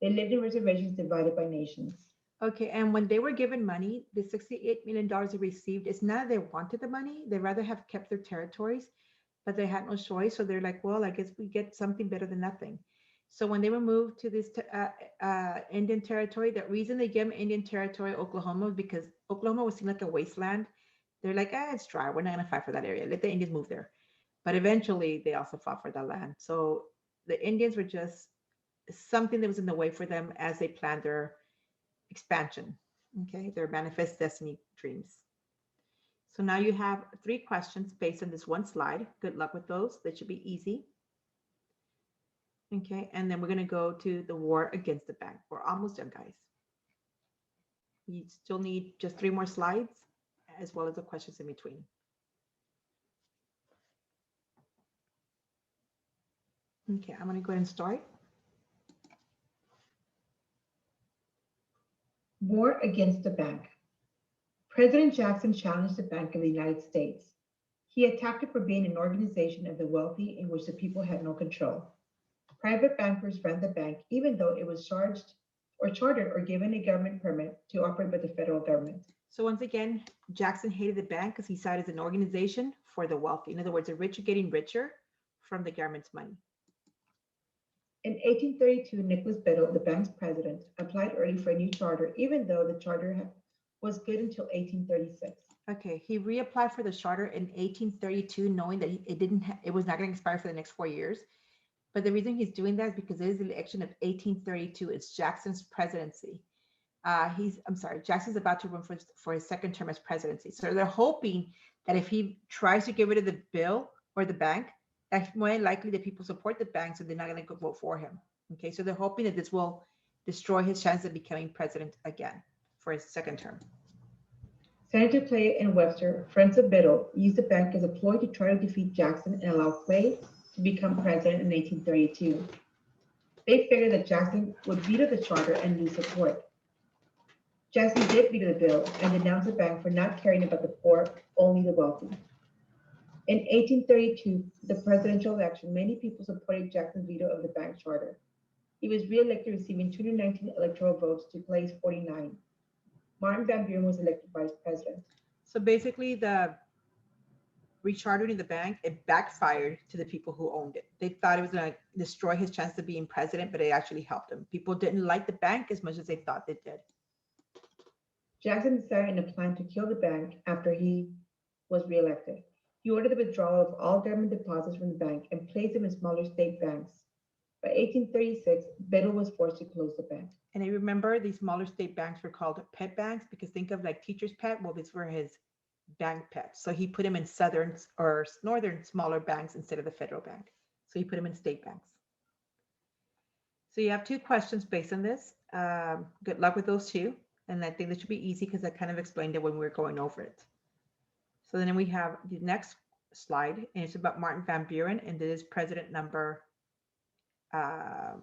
They lived in reservations divided by nations. Okay, and when they were given money, the $68 million they received, it's not that they wanted the money, they rather have kept their territories, but they had no choice. So they're like, well, I guess we get something better than nothing. So when they were moved to this Indian territory, the reason they gave them Indian territory, Oklahoma, was because Oklahoma was seen like a wasteland. They're like, it's dry. We're not going to fight for that area. Let the Indians move there. But eventually they also fought for that land. So the Indians were just something that was in the way for them as they planned their expansion, okay, their manifest destiny dreams. So now you have 3 questions based on this one slide. Good luck with those. They should be easy. Okay, and then we're going to go to the war against the bank. We're almost done, guys. You still need just 3 more slides, as well as the questions in between. Okay, I'm going to go ahead and start. War against the bank. President Jackson challenged the Bank of the United States. He attacked it for being an organization of the wealthy in which the people had no control. Private bankers ran the bank, even though it was chartered or given a government permit to operate by the federal government. So once again, Jackson hated the bank because he saw it as an organization for the wealthy. In other words, the rich are getting richer from the government's money. In 1832, Nicholas Biddle, the bank's president, applied early for a new charter, even though the charter was good until 1836. Okay, he reapplied for the charter in 1832, knowing that it was not going to expire for the next 4 years. But the reason he's doing that is because it is the election of 1832. It's Jackson's presidency. Jackson's about to run for his second term as presidency. So they're hoping that if he tries to get rid of the bill or the bank, that's more likely that people support the bank, so they're not going to go vote for him. Okay, so they're hoping that this will destroy his chance of becoming president again for his second term. Senator Clay and Webster, friends of Biddle, used the bank as a ploy to try to defeat Jackson and allow Clay to become president in 1832. They figured that Jackson would veto the charter and lose support. Jackson did veto the bill and denounced the bank for not caring about the poor, only the wealthy. In 1832, the presidential election, many people supported Jackson's veto of the bank charter. He was re-elected, receiving 219 electoral votes to Clay's 49. Martin Van Buren was elected vice president. So basically, the rechartering the bank, it backfired to the people who owned it. They thought it was going to destroy his chance of being president, but it actually helped him. People didn't like the bank as much as they thought they did. Jackson decided on a plan to kill the bank after he was reelected. He ordered the withdrawal of all government deposits from the bank and placed them in smaller state banks. By 1836, Biddle was forced to close the bank. And I remember these smaller state banks were called pet banks because think of like Teacher's Pet. Well, these were his bank pets. So he put them in southern or northern smaller banks instead of the federal bank. So he put them in state banks. So you have two questions based on this. Good luck with those two. And I think this should be easy because I kind of explained it when we were going over it. So then we have the next slide, and it's about Martin Van Buren, and this is president number 8.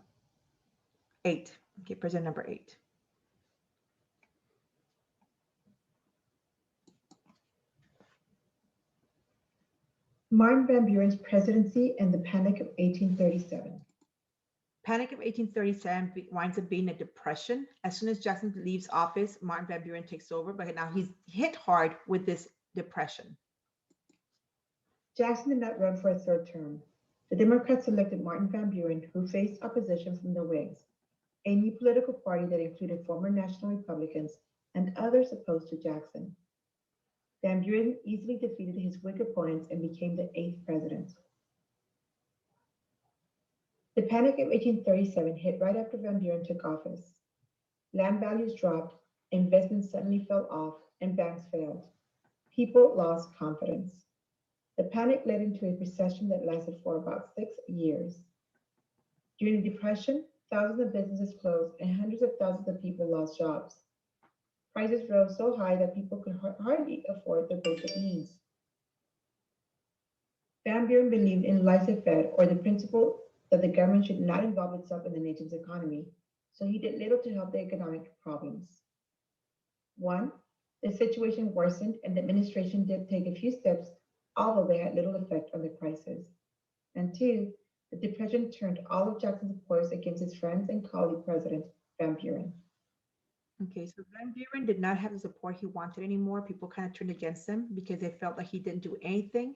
Okay, president number 8. Martin Van Buren's presidency and the Panic of 1837. Panic of 1837 winds up being a depression. As soon as Jackson leaves office, Martin Van Buren takes over, but now he's hit hard with this depression. Jackson did not run for a third term. The Democrats selected Martin Van Buren, who faced opposition from the Whigs, a new political party that included former National Republicans and others opposed to Jackson. Van Buren easily defeated his Whig opponents and became the 8th president. The Panic of 1837 hit right after Van Buren took office. Land values dropped, investments suddenly fell off, and banks failed. People lost confidence. The panic led into a recession that lasted for about 6 years. During the Depression, thousands of businesses closed and hundreds of thousands of people lost jobs. Prices rose so high that people could hardly afford their basic needs. Van Buren believed in laissez-faire, or the principle that the government should not involve itself in the nation's economy, so he did little to help the economic problems. 1, the situation worsened and the administration did take a few steps, although they had little effect on the crisis. And 2, the Depression turned all of Jackson's supporters against his friends and colleague President Van Buren. Okay, so Van Buren did not have the support he wanted anymore. People kind of turned against him because they felt like he didn't do anything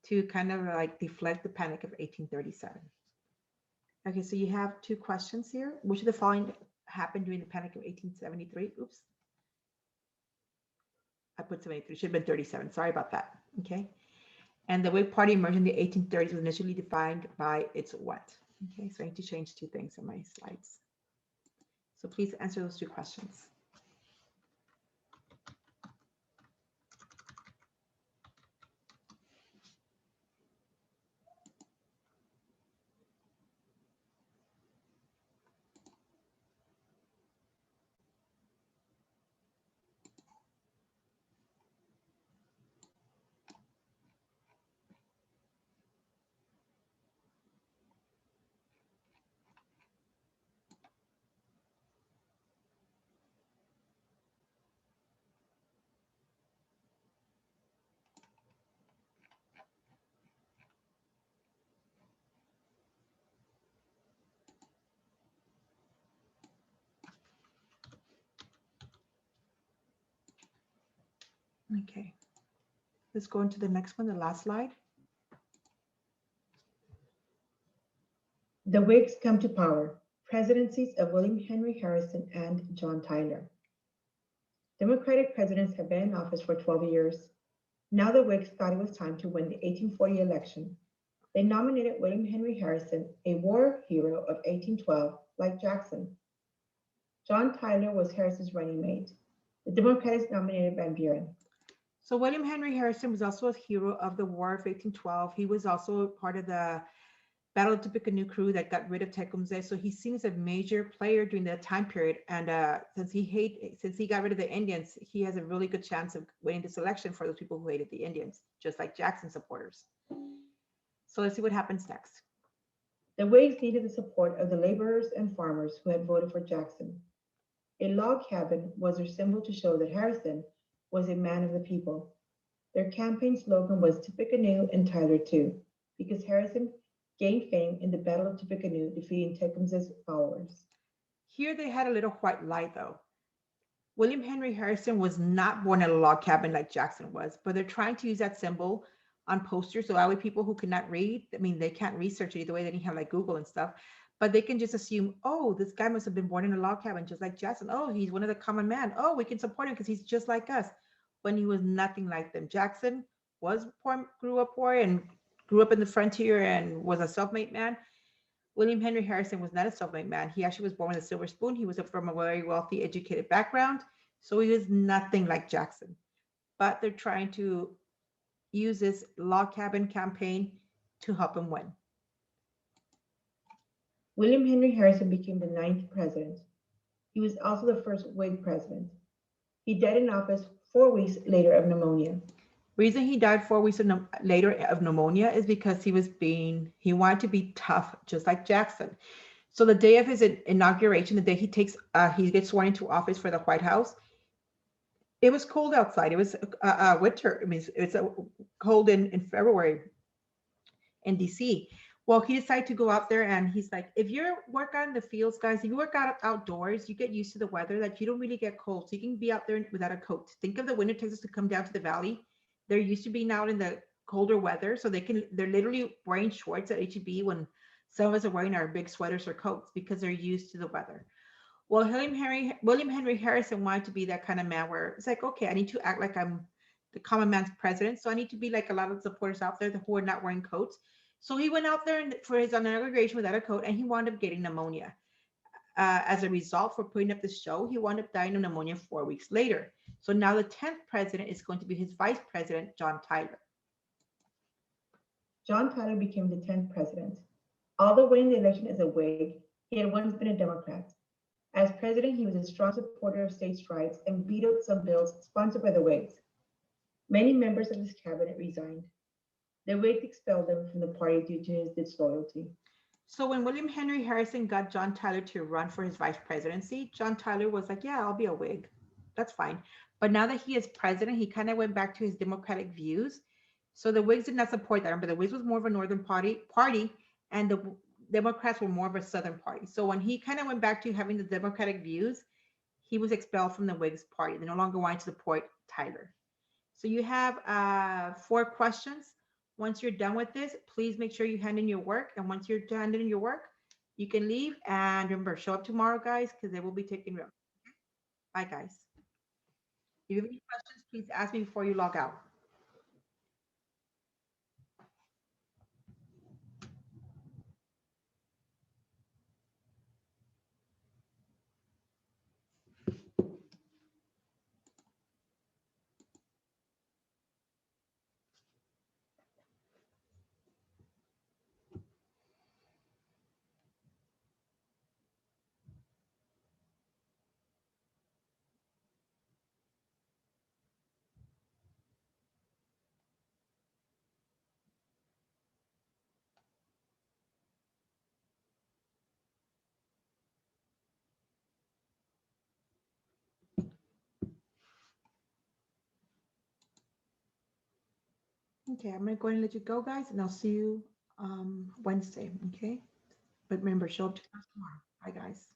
to kind of like deflect the Panic of 1837. Okay, so you have 2 questions here. Which of the following happened during the Panic of 1873? Oops. I put 73, should have been 37. Sorry about that. Okay. And the Whig Party emerged in the 1830s was initially defined by its what? Okay, so I need to change 2 things on my slides. So please answer those 2 questions. Okay, let's go into the next one, the last slide. The Whigs come to power. Presidencies of William Henry Harrison and John Tyler. Democratic presidents have been in office for 12 years. Now the Whigs thought it was time to win the 1840 election. They nominated William Henry Harrison, a war hero of 1812, like Jackson. John Tyler was Harrison's running mate. The Democrats nominated Van Buren. So William Henry Harrison was also a hero of the War of 1812. He was also part of the Battle of Tippecanoe crew that got rid of Tecumseh. So he's seen as a major player during that time period. And since he got rid of the Indians, he has a really good chance of winning this election for those people who hated the Indians, just like Jackson supporters. So let's see what happens next. The Whigs needed the support of the laborers and farmers who had voted for Jackson. A log cabin was their symbol to show that Harrison was a man of the people. Their campaign slogan was Tippecanoe and Tyler too, because Harrison gained fame in the Battle of Tippecanoe, defeating Tecumseh's followers. Here they had a little white lie though. William Henry Harrison was not born in a log cabin like Jackson was, but they're trying to use that symbol on posters. So that way people who cannot read, I mean, they can't research it either way. They didn't have like Google and stuff, but they can just assume, oh, this guy must have been born in a log cabin just like Jackson. Oh, he's one of the common man. Oh, we can support him because he's just like us. When he was nothing like them. Jackson was poor, grew up poor and grew up in the frontier and was a self-made man. William Henry Harrison was not a self-made man. He actually was born with a silver spoon. He was from a very wealthy, educated background. So he was nothing like Jackson. But they're trying to use this log cabin campaign to help him win. William Henry Harrison became the 9th president. He was also the first Whig president. He died in office 4 weeks later of pneumonia. Reason he died 4 weeks later of pneumonia is because he wanted to be tough, just like Jackson. So the day of his inauguration, the day he gets sworn into office for the White House, it was cold outside. It was winter. I mean, it's cold in February in DC. Well, he decided to go out there and he's like, if you work out in the fields, guys, if you work out outdoors, you get used to the weather that you don't really get cold. So you can be out there without a coat. Think of the winter Texas to come down to the valley. They're used to being out in the colder weather. So they're literally wearing shorts at HEB when some of us are wearing our big sweaters or coats because they're used to the weather. Well, William Henry Harrison wanted to be that kind of man where it's like, okay, I need to act like I'm the common man's president. So I need to be like a lot of supporters out there who are not wearing coats. So he went out there for his inauguration without a coat and he wound up getting pneumonia. As a result for putting up the show, he wound up dying of pneumonia 4 weeks later. So now the 10th president is going to be his vice president, John Tyler. John Tyler became the 10th president. Although winning the election as a Whig, he had once been a Democrat. As president, he was a strong supporter of states' rights and vetoed some bills sponsored by the Whigs. Many members of his cabinet resigned. The Whigs expelled him from the party due to his disloyalty. So when William Henry Harrison got John Tyler to run for his vice presidency, John Tyler was like, yeah, I'll be a Whig. That's fine. But now that he is president, he kind of went back to his Democratic views. So the Whigs did not support that, but the Whigs was more of a Northern party, and the Democrats were more of a Southern party. So when he kind of went back to having the Democratic views, he was expelled from the Whigs party. They no longer wanted to support Tyler. So you have 4 questions. Once you're done with this, please make sure you hand in your work. And once you're done in your work, you can leave. And remember, show up tomorrow, guys, because they will be taking room. Bye, guys. If you have any questions, please ask me before you log out. Okay, I'm going to go ahead and let you go, guys, and I'll see you Wednesday, okay? But remember, show up to class tomorrow. Bye, guys.